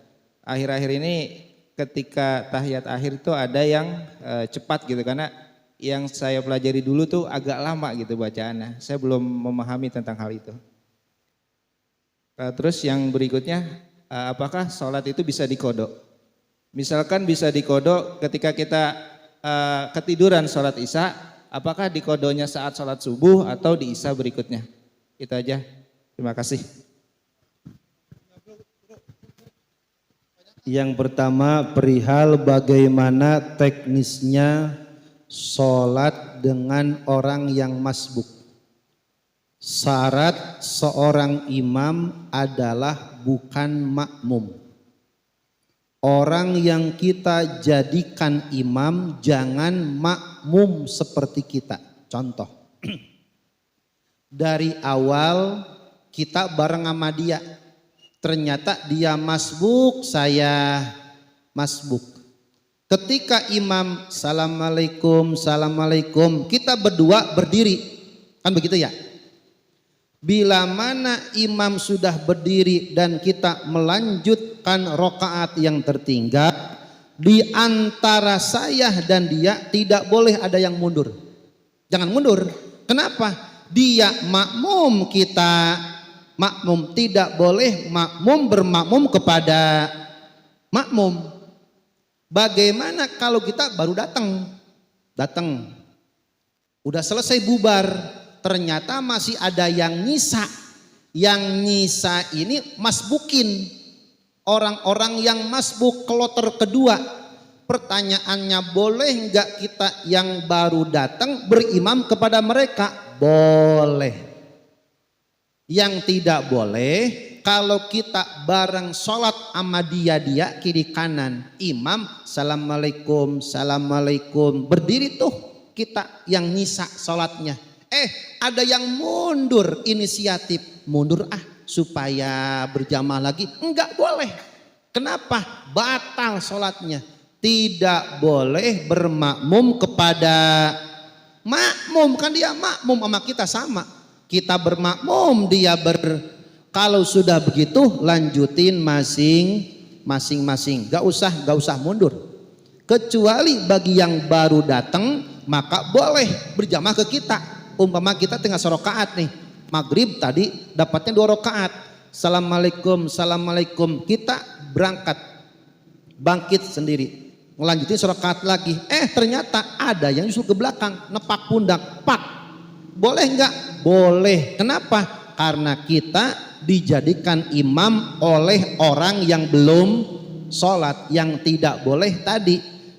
Akhir-akhir ini ketika tahiyat akhir itu ada yang cepat gitu, karena yang saya pelajari dulu tuh agak lama gitu bacaannya. Saya belum memahami tentang hal itu. Terus yang berikutnya, apakah sholat itu bisa dikodok? Misalkan bisa dikodok ketika kita ketiduran sholat isya, apakah dikodonya saat sholat subuh atau di isya berikutnya? Itu aja. Terima kasih. Yang pertama perihal bagaimana teknisnya sholat dengan orang yang masbuk. Syarat seorang imam adalah bukan makmum. Orang yang kita jadikan imam jangan makmum seperti kita. Contoh, dari awal kita bareng sama dia, ternyata dia masbuk, saya masbuk. Ketika imam assalamualaikum, assalamualaikum, kita berdua berdiri, kan begitu ya? Bila mana imam sudah berdiri dan kita melanjutkan rakaat yang tertinggal, di antara saya dan dia tidak boleh ada yang mundur. Jangan mundur. Kenapa? Dia makmum, kita makmum. Tidak boleh makmum bermakmum kepada makmum. Bagaimana kalau kita baru datang, udah selesai bubar, ternyata masih ada yang nyisa. Yang nyisa ini masbukin, orang-orang yang masbuk kloter kedua. Pertanyaannya, boleh nggak kita yang baru datang berimam kepada mereka? Boleh. Yang tidak boleh, kalau kita bareng sholat sama dia kiri kanan, imam assalamualaikum, assalamualaikum, berdiri tuh kita yang nyisa sholatnya. Ada yang mundur, inisiatif mundur supaya berjamaah lagi, enggak boleh. Kenapa? Batal sholatnya. Tidak boleh bermakmum kepada makmum, kan dia makmum sama kita sama. Kita bermakmum, dia kalau sudah begitu lanjutin masing-masing. Gak usah mundur. Kecuali bagi yang baru datang maka boleh berjamaah ke kita. Umpama kita tengah serokaat nih, maghrib tadi dapatnya 2 rakaat. Assalamualaikum, assalamualaikum, kita bangkit sendiri, ngelanjutin serokaat lagi. Ternyata ada yang justru ke belakang, nepak pundak, pak. Boleh nggak? Boleh. Kenapa? Karena kita dijadikan imam oleh orang yang belum sholat. Yang tidak boleh tadi,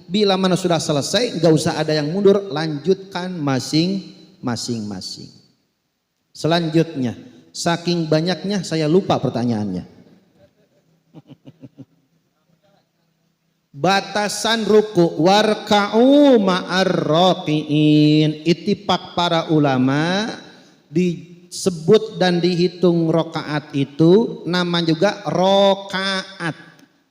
Bila mana sudah selesai, nggak usah ada yang mundur, lanjutkan masing-masing. Selanjutnya, saking banyaknya saya lupa pertanyaannya. Batasan ruku, warka'u ma'ar raki'in. Ittifaq para ulama, disebut dan dihitung rokaat itu nama juga rokaat.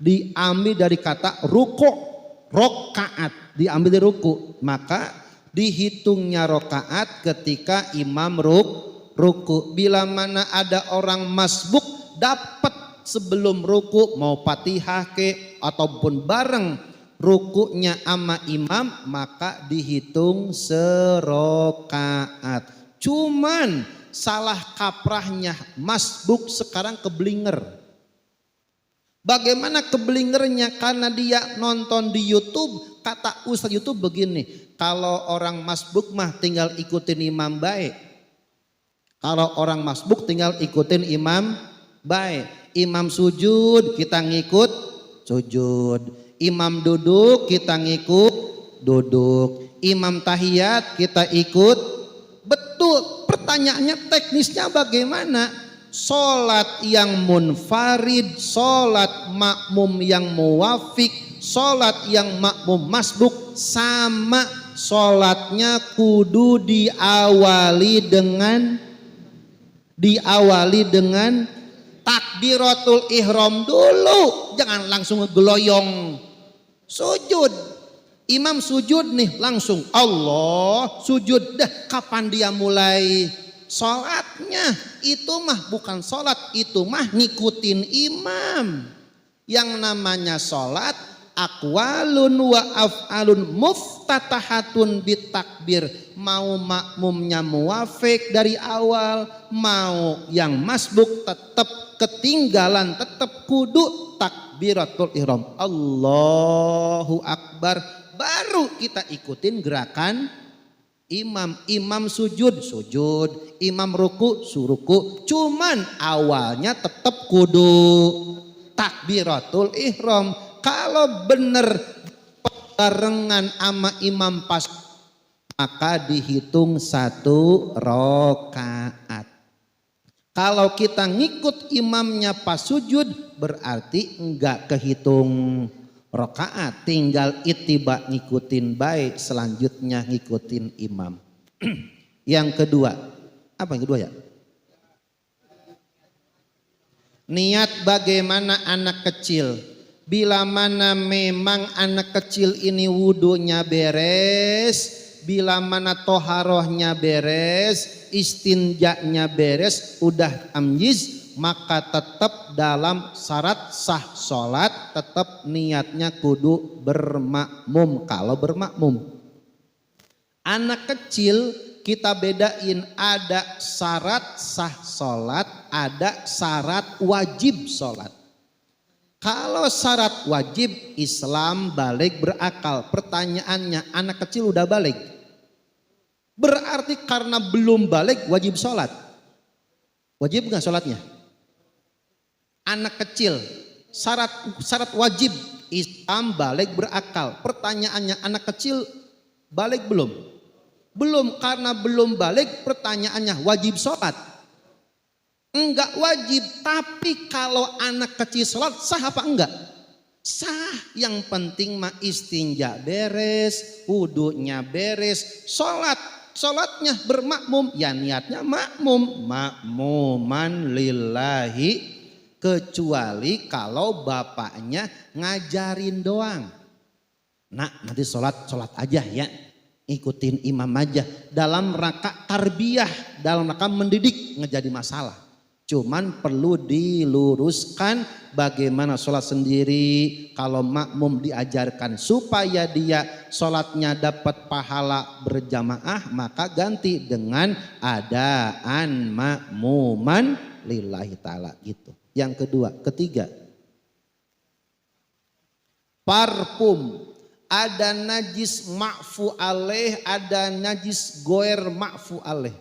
Diambil dari kata ruku. Rokaat diambil dari ruku, maka dihitungnya rokaat ketika imam ruku. Bila mana ada orang masbuk dapat sebelum ruku, mau Fatihah ke ataupun bareng rukunya ama imam, maka dihitung serokaat. Cuman salah kaprahnya masbuk sekarang keblinger. Bagaimana keblingernya? Karena dia nonton di YouTube, kata Ustaz YouTube begini, kalau orang masbuk mah tinggal ikutin imam baik. Kalau orang masbuk tinggal ikutin imam baik. Imam sujud kita ngikut sujud. Imam duduk kita ngikut duduk. Imam tahiyat kita ikut. Betul. Pertanyaannya teknisnya bagaimana? Sholat yang munfarid, sholat makmum yang muwafik, sholat yang makmum masbuk sama, sholatnya kudu diawali dengan takbiratul ihram dulu, jangan langsung ngegeloyong sujud. Imam sujud nih langsung Allah sujud, dah kapan dia mulai sholatnya? Itu mah bukan sholat, itu mah ngikutin imam. Yang namanya sholat aqwalun wa af'alun muftatahatun bitakbir. Mau makmumnya muwafik dari awal, mau yang masbuk tetap ketinggalan, tetap kudu takbiratul ihram, Allahu Akbar, baru kita ikutin gerakan imam. Imam sujud, imam ruku, ruku. Cuman awalnya tetap kudu takbiratul ihram. Kalau bener barengan sama imam pas, maka dihitung 1 rakaat. Kalau kita ngikut imamnya pas sujud, berarti enggak kehitung rakaat, tinggal ittiba ngikutin baik, selanjutnya ngikutin imam. Yang kedua, apa yang kedua ya? Niat bagaimana anak kecil. Bila mana memang anak kecil ini wudunya beres, bila mana toharohnya beres, istinjanya beres, udah tamyiz, maka tetap dalam syarat sah sholat, tetap niatnya kudu bermakmum. Kalau bermakmum, anak kecil kita bedain, ada syarat sah sholat, ada syarat wajib sholat. Kalau syarat wajib, Islam balik berakal. Pertanyaannya, anak kecil udah balik, berarti karena belum balik wajib sholat. Wajib nggak sholatnya? Anak kecil syarat wajib, Islam balik berakal. Pertanyaannya, anak kecil balik belum? Belum. Karena belum balik, pertanyaannya wajib sholat? Enggak wajib. Tapi kalau anak kecil sholat sah apa enggak? Sah. Yang penting mah istinja beres, wudunya beres, sholatnya bermakmum, ya niatnya makmum, makmuman lillahi, kecuali kalau bapaknya ngajarin doang. Nah, nanti sholat aja ya, ikutin imam aja, dalam rangka tarbiyah, dalam rangka mendidik, nggak jadi masalah. Cuman perlu diluruskan bagaimana sholat sendiri. Kalau makmum diajarkan supaya dia sholatnya dapat pahala berjamaah, maka ganti dengan adaan makmuman lillahi ta'ala gitu. Yang kedua, ketiga, parfum. Ada najis ma'fu alaih, ada najis goer ma'fu alaih.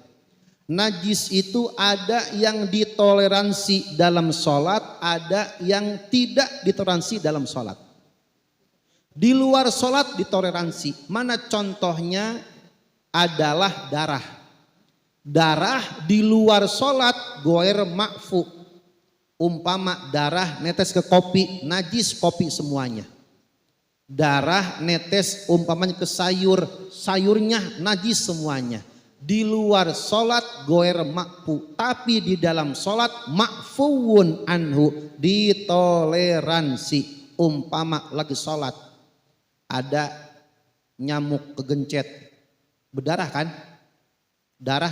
Najis itu ada yang ditoleransi dalam sholat, ada yang tidak ditoleransi dalam sholat. Di luar sholat ditoleransi. Mana contohnya? Adalah darah. Darah di luar sholat goer makfu. Umpama darah netes ke kopi, najis kopi semuanya. Darah netes umpamanya ke sayur, sayurnya najis semuanya. Di luar sholat goer makfu, tapi di dalam sholat makfuun anhu, ditoleransi. Umpama lagi sholat ada nyamuk kegencet, berdarah kan? Darah.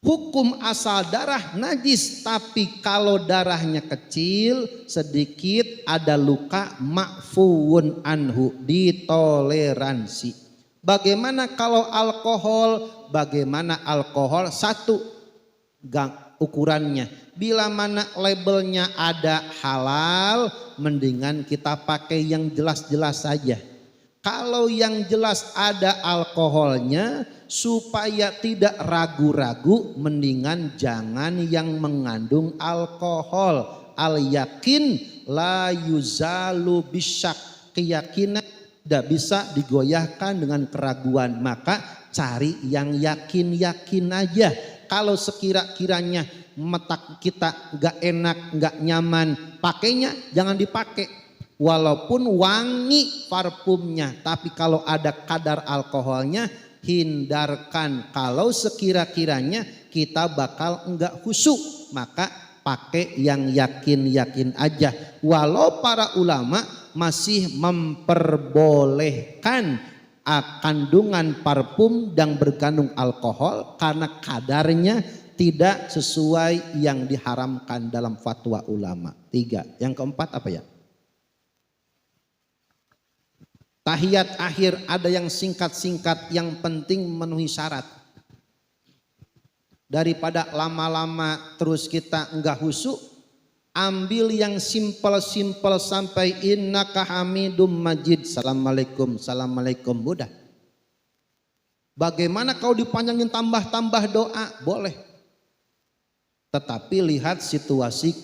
Hukum asal darah najis, tapi kalau darahnya kecil sedikit ada luka, makfuun anhu, ditoleransi. Bagaimana kalau alkohol? Bagaimana alkohol? Satu ukurannya. Bila mana labelnya ada halal, mendingan kita pakai yang jelas-jelas saja. Kalau yang jelas ada alkoholnya, supaya tidak ragu-ragu, mendingan jangan yang mengandung alkohol. Al yakin la yuzalu bisyak. Keyakinan tidak bisa digoyahkan dengan keraguan. Maka cari yang yakin-yakin aja. Kalau sekira-kiranya metak kita gak enak, gak nyaman, pakainya jangan dipakai. Walaupun wangi parfumnya, tapi kalau ada kadar alkoholnya hindarkan. Kalau sekira-kiranya kita bakal enggak khusyuk, maka pakai yang yakin-yakin aja. Walau para ulama masih memperbolehkan kandungan parfum yang berkandung alkohol karena kadarnya tidak sesuai yang diharamkan dalam fatwa ulama. 3. Yang keempat apa ya? Tahiyat akhir ada yang singkat-singkat, yang penting memenuhi syarat. Daripada lama-lama terus kita enggak khusyuk, ambil yang simpel-simpel sampai innaka hamidum majid, assalamualaikum, assalamualaikum, mudah. Bagaimana kalau dipanjangin tambah-tambah doa? Boleh. Tetapi lihat situasi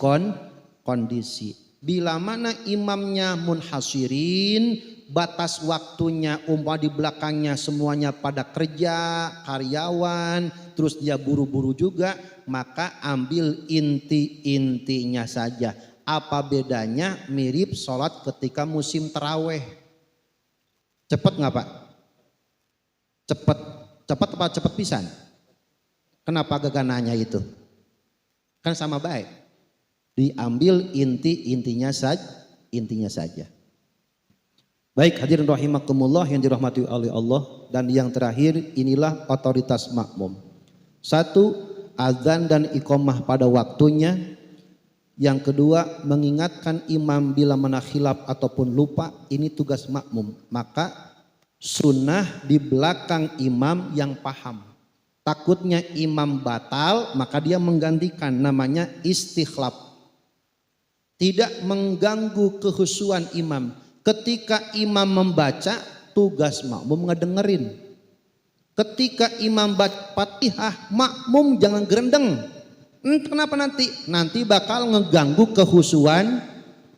kondisi. Bila mana imamnya munhasirin, batas waktunya di belakangnya semuanya pada kerja, karyawan, terus dia buru-buru juga, maka ambil inti-intinya saja. Apa bedanya? Mirip sholat ketika musim terawih. Cepet nggak Pak? Cepet apa cepet pisan? Kenapa gagananya itu? Kan sama baik. Diambil intinya saja. Baik, hadirin rahimakumullah yang dirahmati oleh Allah. Dan yang terakhir, inilah otoritas makmum. 1, azan dan iqamah pada waktunya. Yang kedua, mengingatkan imam bila mana khilaf ataupun lupa. Ini tugas makmum. Maka sunnah di belakang imam yang paham. Takutnya imam batal, maka dia menggantikan, namanya istikhlaf. Tidak mengganggu kehusuan imam. Ketika imam membaca, tugas makmum ngedengerin. Ketika imam baca Fatihah, makmum jangan gerendeng. Kenapa nanti? Nanti bakal ngeganggu kehusuan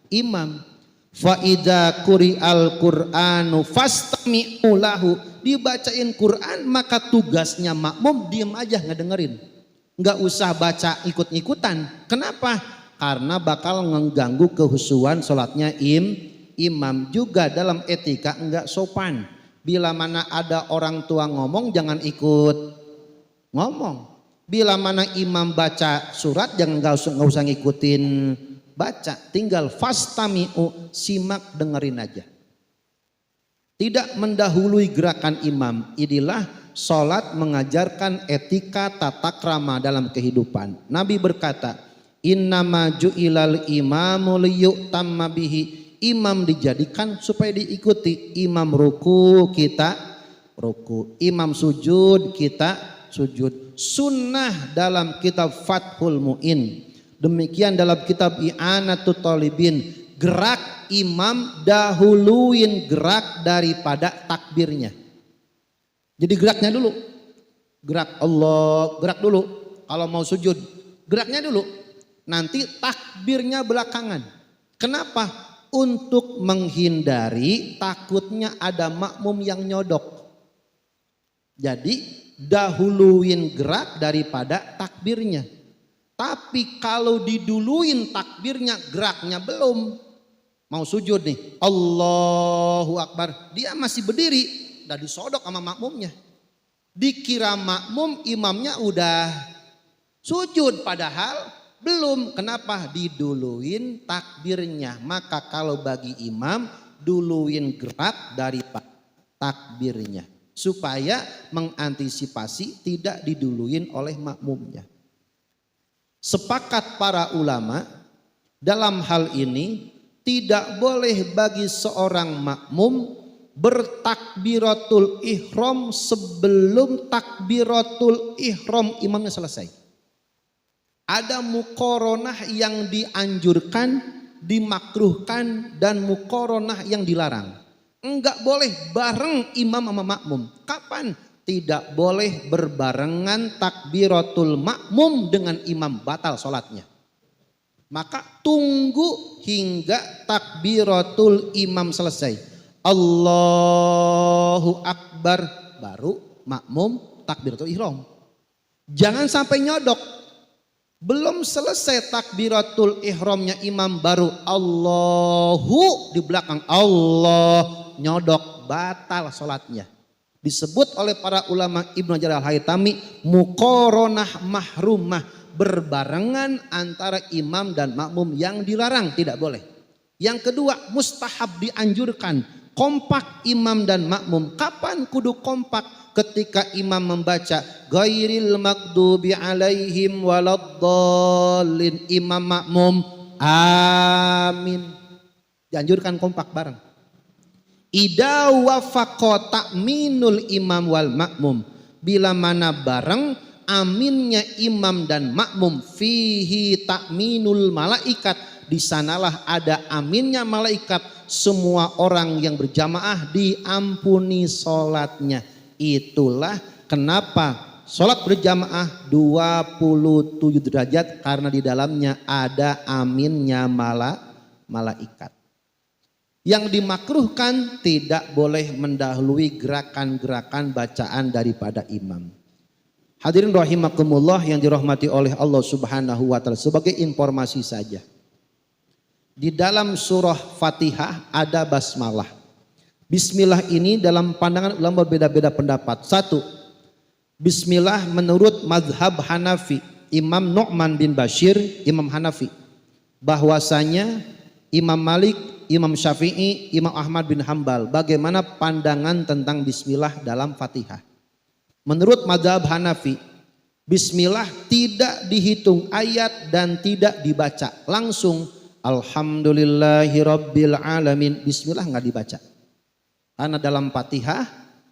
imam. Fa idza quri'al Qur'anu fastami'u lahu. Dibacain Quran, maka tugasnya makmum diam aja ngedengerin. Enggak usah baca ikut-ikutan. Kenapa? Karena bakal mengganggu kehusuan sholatnya imam. Juga dalam etika enggak sopan. Bila mana ada orang tua ngomong, jangan ikut ngomong. Bila mana imam baca surat, jangan enggak usah ngikutin baca. Tinggal fastami'u, simak dengerin aja. Tidak mendahului gerakan imam. Inilah sholat mengajarkan etika tata krama dalam kehidupan. Nabi berkata, innama ju'ilal imamu liyu'tamma bihi. Imam dijadikan supaya diikuti. Imam ruku, kita ruku. Imam sujud, kita sujud. Sunnah dalam kitab Fathul Mu'in. Demikian dalam kitab I'anatut Talibin. Gerak imam dahuluin gerak daripada takbirnya. Jadi geraknya dulu. Gerak Allah, gerak dulu. Kalau mau sujud, geraknya dulu. Nanti takbirnya belakangan. Kenapa? untuk menghindari takutnya ada makmum yang nyodok. Jadi dahuluin gerak daripada takbirnya. Tapi kalau diduluin takbirnya, geraknya belum. Mau sujud nih, Allahu Akbar, dia masih berdiri, udah disodok sama makmumnya. Dikira makmum imamnya udah sujud, padahal belum. Kenapa? Diduluin takbirnya. Maka kalau bagi imam, duluin gerak daripada takbirnya, supaya mengantisipasi tidak diduluin oleh makmumnya. Sepakat para ulama dalam hal ini, tidak boleh bagi seorang makmum bertakbiratul ihram sebelum takbiratul ihram imamnya selesai. Ada muqaronah yang dianjurkan, dimakruhkan, dan muqaronah yang dilarang. Enggak boleh bareng imam sama makmum. Kapan? Tidak boleh berbarengan takbiratul makmum dengan imam, batal sholatnya. Maka tunggu hingga takbiratul imam selesai. Allahu Akbar, baru makmum takbiratul ihram. Jangan sampai nyodok. Belum selesai takbiratul ihramnya imam, baru Allahu di belakang, Allah, nyodok, batal sholatnya. Disebut oleh para ulama Ibnu Hajar Al-Haytami muqaronah mahrumah, berbarengan antara imam dan makmum, yang dilarang, tidak boleh. Yang kedua, mustahab, dianjurkan, kompak imam dan makmum. Kapan kudu kompak? Ketika imam membaca ghairil maghdubi alaihim waladdallin, imam makmum amin, dianjurkan kompak bareng. Idza wafaqa ta'minul imam wal makmum, bila mana bareng aminnya imam dan makmum, fihi ta'minul malaikat, di sanalah ada aminnya malaikat, semua orang yang berjamaah diampuni sholatnya. Itulah kenapa sholat berjamaah 27 derajat, karena di dalamnya ada aminnya malaikat. Yang dimakruhkan, tidak boleh mendahului gerakan-gerakan bacaan daripada imam. Hadirin rahimakumullah yang dirahmati oleh Allah Subhanahu wa taala, sebagai informasi saja. Di dalam surah Fatihah ada basmalah. Bismillah ini dalam pandangan ulama berbeda-beda pendapat. Satu, bismillah menurut mazhab Hanafi, Imam Nu'man bin Bashir, Imam Hanafi, bahwasanya Imam Malik, Imam Syafi'i, Imam Ahmad bin Hambal, bagaimana pandangan tentang bismillah dalam Fatihah. Menurut mazhab Hanafi, bismillah tidak dihitung ayat dan tidak dibaca langsung. Alhamdulillahirabbil alamin, bismillah nggak dibaca. Karena dalam Fatihah,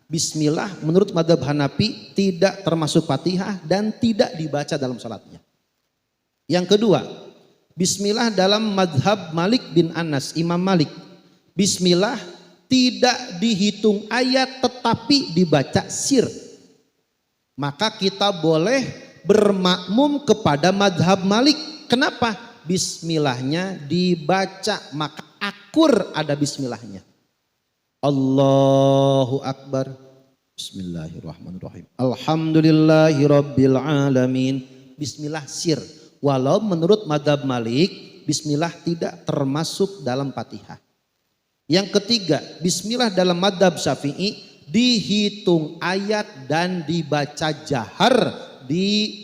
bismillah menurut mazhab Hanafi tidak termasuk Fatihah dan tidak dibaca dalam salatnya. Yang kedua, bismillah dalam mazhab Malik bin Anas, Imam Malik, bismillah tidak dihitung ayat tetapi dibaca sir. Maka kita boleh bermakmum kepada mazhab Malik. Kenapa? Bismillahnya dibaca, maka akur ada bismillahnya. Allahu Akbar, bismillahirrahmanirrahim, alhamdulillahirabbil alamin, bismillah sir. Walau menurut mazhab Malik, bismillah tidak termasuk dalam Fatihah. Yang ketiga, bismillah dalam mazhab Syafi'i dihitung ayat dan dibaca jahar di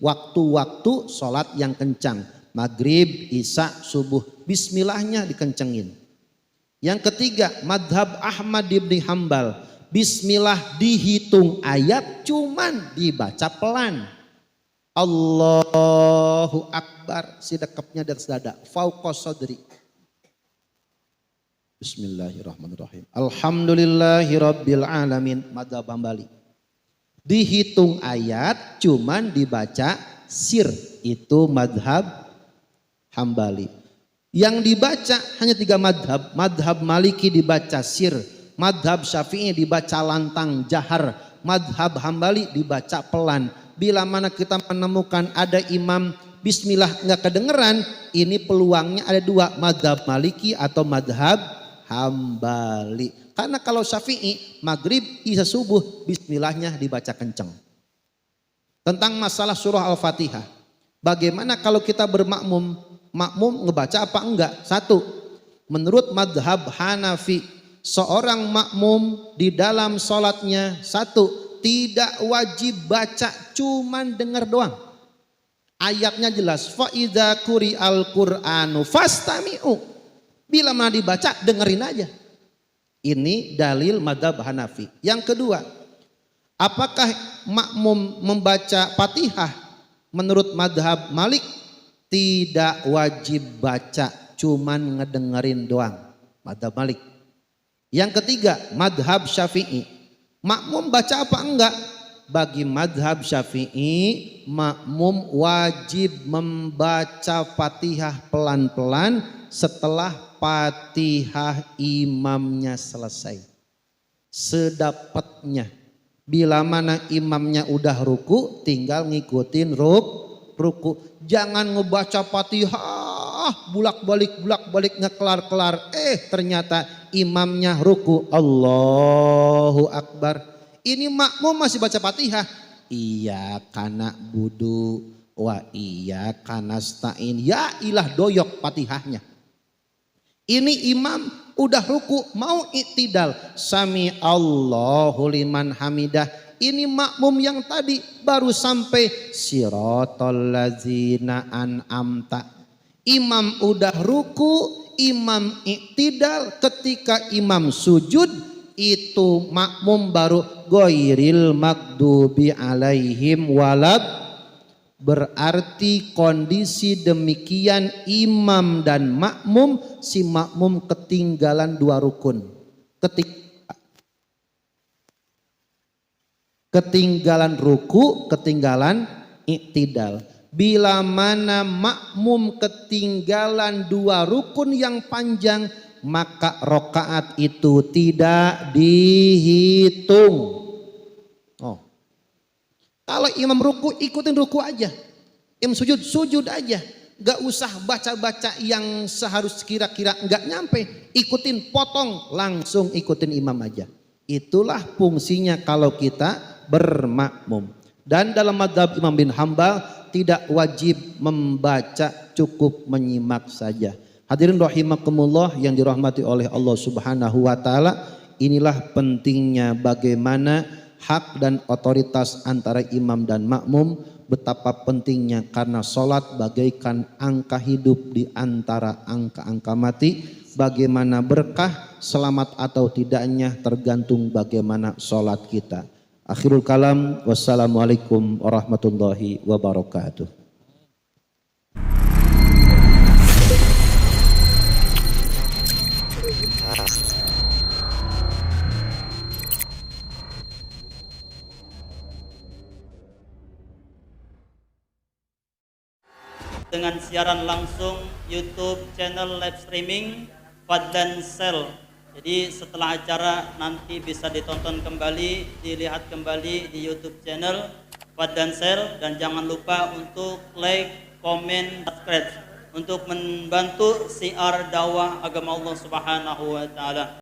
waktu-waktu sholat yang kencang, maghrib, isya, subuh, bismillahnya dikencengin. Yang ketiga, madhab Ahmad bin Hambal, bismillah dihitung ayat cuman dibaca pelan. Allahu Akbar, sidekapnya di atas dada, fauqa sadri. Bismillahirrahmanirrahim, alhamdulillahirabbil alamin, madhab Hambali. Dihitung ayat cuman dibaca sir, itu madhab Hambali. Yang dibaca hanya 3 madhab. Madhab Maliki dibaca sir, madhab Syafi'i dibaca lantang jahar, madhab Hambali dibaca pelan. Bila mana kita menemukan ada imam bismillah nggak kedengeran, ini peluangnya ada dua, madhab Maliki atau madhab Hambali. Karena kalau Syafi'i, maghrib, isya, subuh, bismillahnya dibaca kenceng. Tentang masalah surah Al-Fatihah, bagaimana kalau kita bermakmum, makmum ngebaca apa enggak? Satu, menurut madhab Hanafi, seorang makmum di dalam sholatnya, satu, tidak wajib baca, cuman dengar doang. Ayatnya jelas, fa idza quri'al Qur'anu fastami'u. Bila mana dibaca, dengerin aja. Ini dalil madhab Hanafi. Yang kedua, apakah makmum membaca Fatihah? Menurut madhab Malik, tidak wajib baca, cuman ngedengerin doang. Madhab Malik. Yang ketiga, madhab Syafi'i. Makmum baca apa enggak? Bagi madhab Syafi'i, makmum wajib membaca Fatihah pelan-pelan setelah Fatihah imamnya selesai. Sedapatnya. Bila mana imamnya udah ruku, tinggal ngikutin ruku. Jangan ngebaca Fatihah bulak-balik ngekelar-kelar. Ternyata imamnya ruku. Allahu Akbar. Ini makmum masih baca Fatihah. Iya kana budu wa iya kana stain. Ya ilah doyok Fatihahnya. Ini imam udah ruku, mau iktidal. Sami Allahu liman hamidah. Ini makmum yang tadi baru sampai siratal ladzina an'amta. Imam udah ruku, imam iktidal. Ketika imam sujud, itu makmum baru ghairil maghdubi alaihim walad. Berarti kondisi demikian imam dan makmum, si makmum ketinggalan dua rukun. Ketinggalan ruku, ketinggalan iktidal. Bila mana makmum ketinggalan dua rukun yang panjang, maka rokaat itu tidak dihitung. Kalau imam ruku, ikutin ruku aja. Imam sujud, sujud aja. Gak usah baca-baca yang seharus kira-kira gak nyampe. Ikutin, potong, langsung ikutin imam aja. Itulah fungsinya kalau kita bermakmum. Dan dalam madhab Imam bin Hambal, tidak wajib membaca, cukup menyimak saja. Hadirin rahimakumullah yang dirahmati oleh Allah Subhanahu wa taala, inilah pentingnya bagaimana hak dan otoritas antara imam dan makmum, betapa pentingnya karena sholat bagaikan angka hidup di antara angka-angka mati. Bagaimana berkah, selamat atau tidaknya tergantung bagaimana sholat kita. Akhirul kalam, wassalamualaikum warahmatullahi wabarakatuh. Dengan siaran langsung YouTube channel live streaming Fadlan Sel. Jadi setelah acara nanti bisa ditonton kembali, dilihat kembali di YouTube channel Fadlan Sel, dan jangan lupa untuk like, komen, subscribe untuk membantu siar dakwah agama Allah Subhanahu wa taala.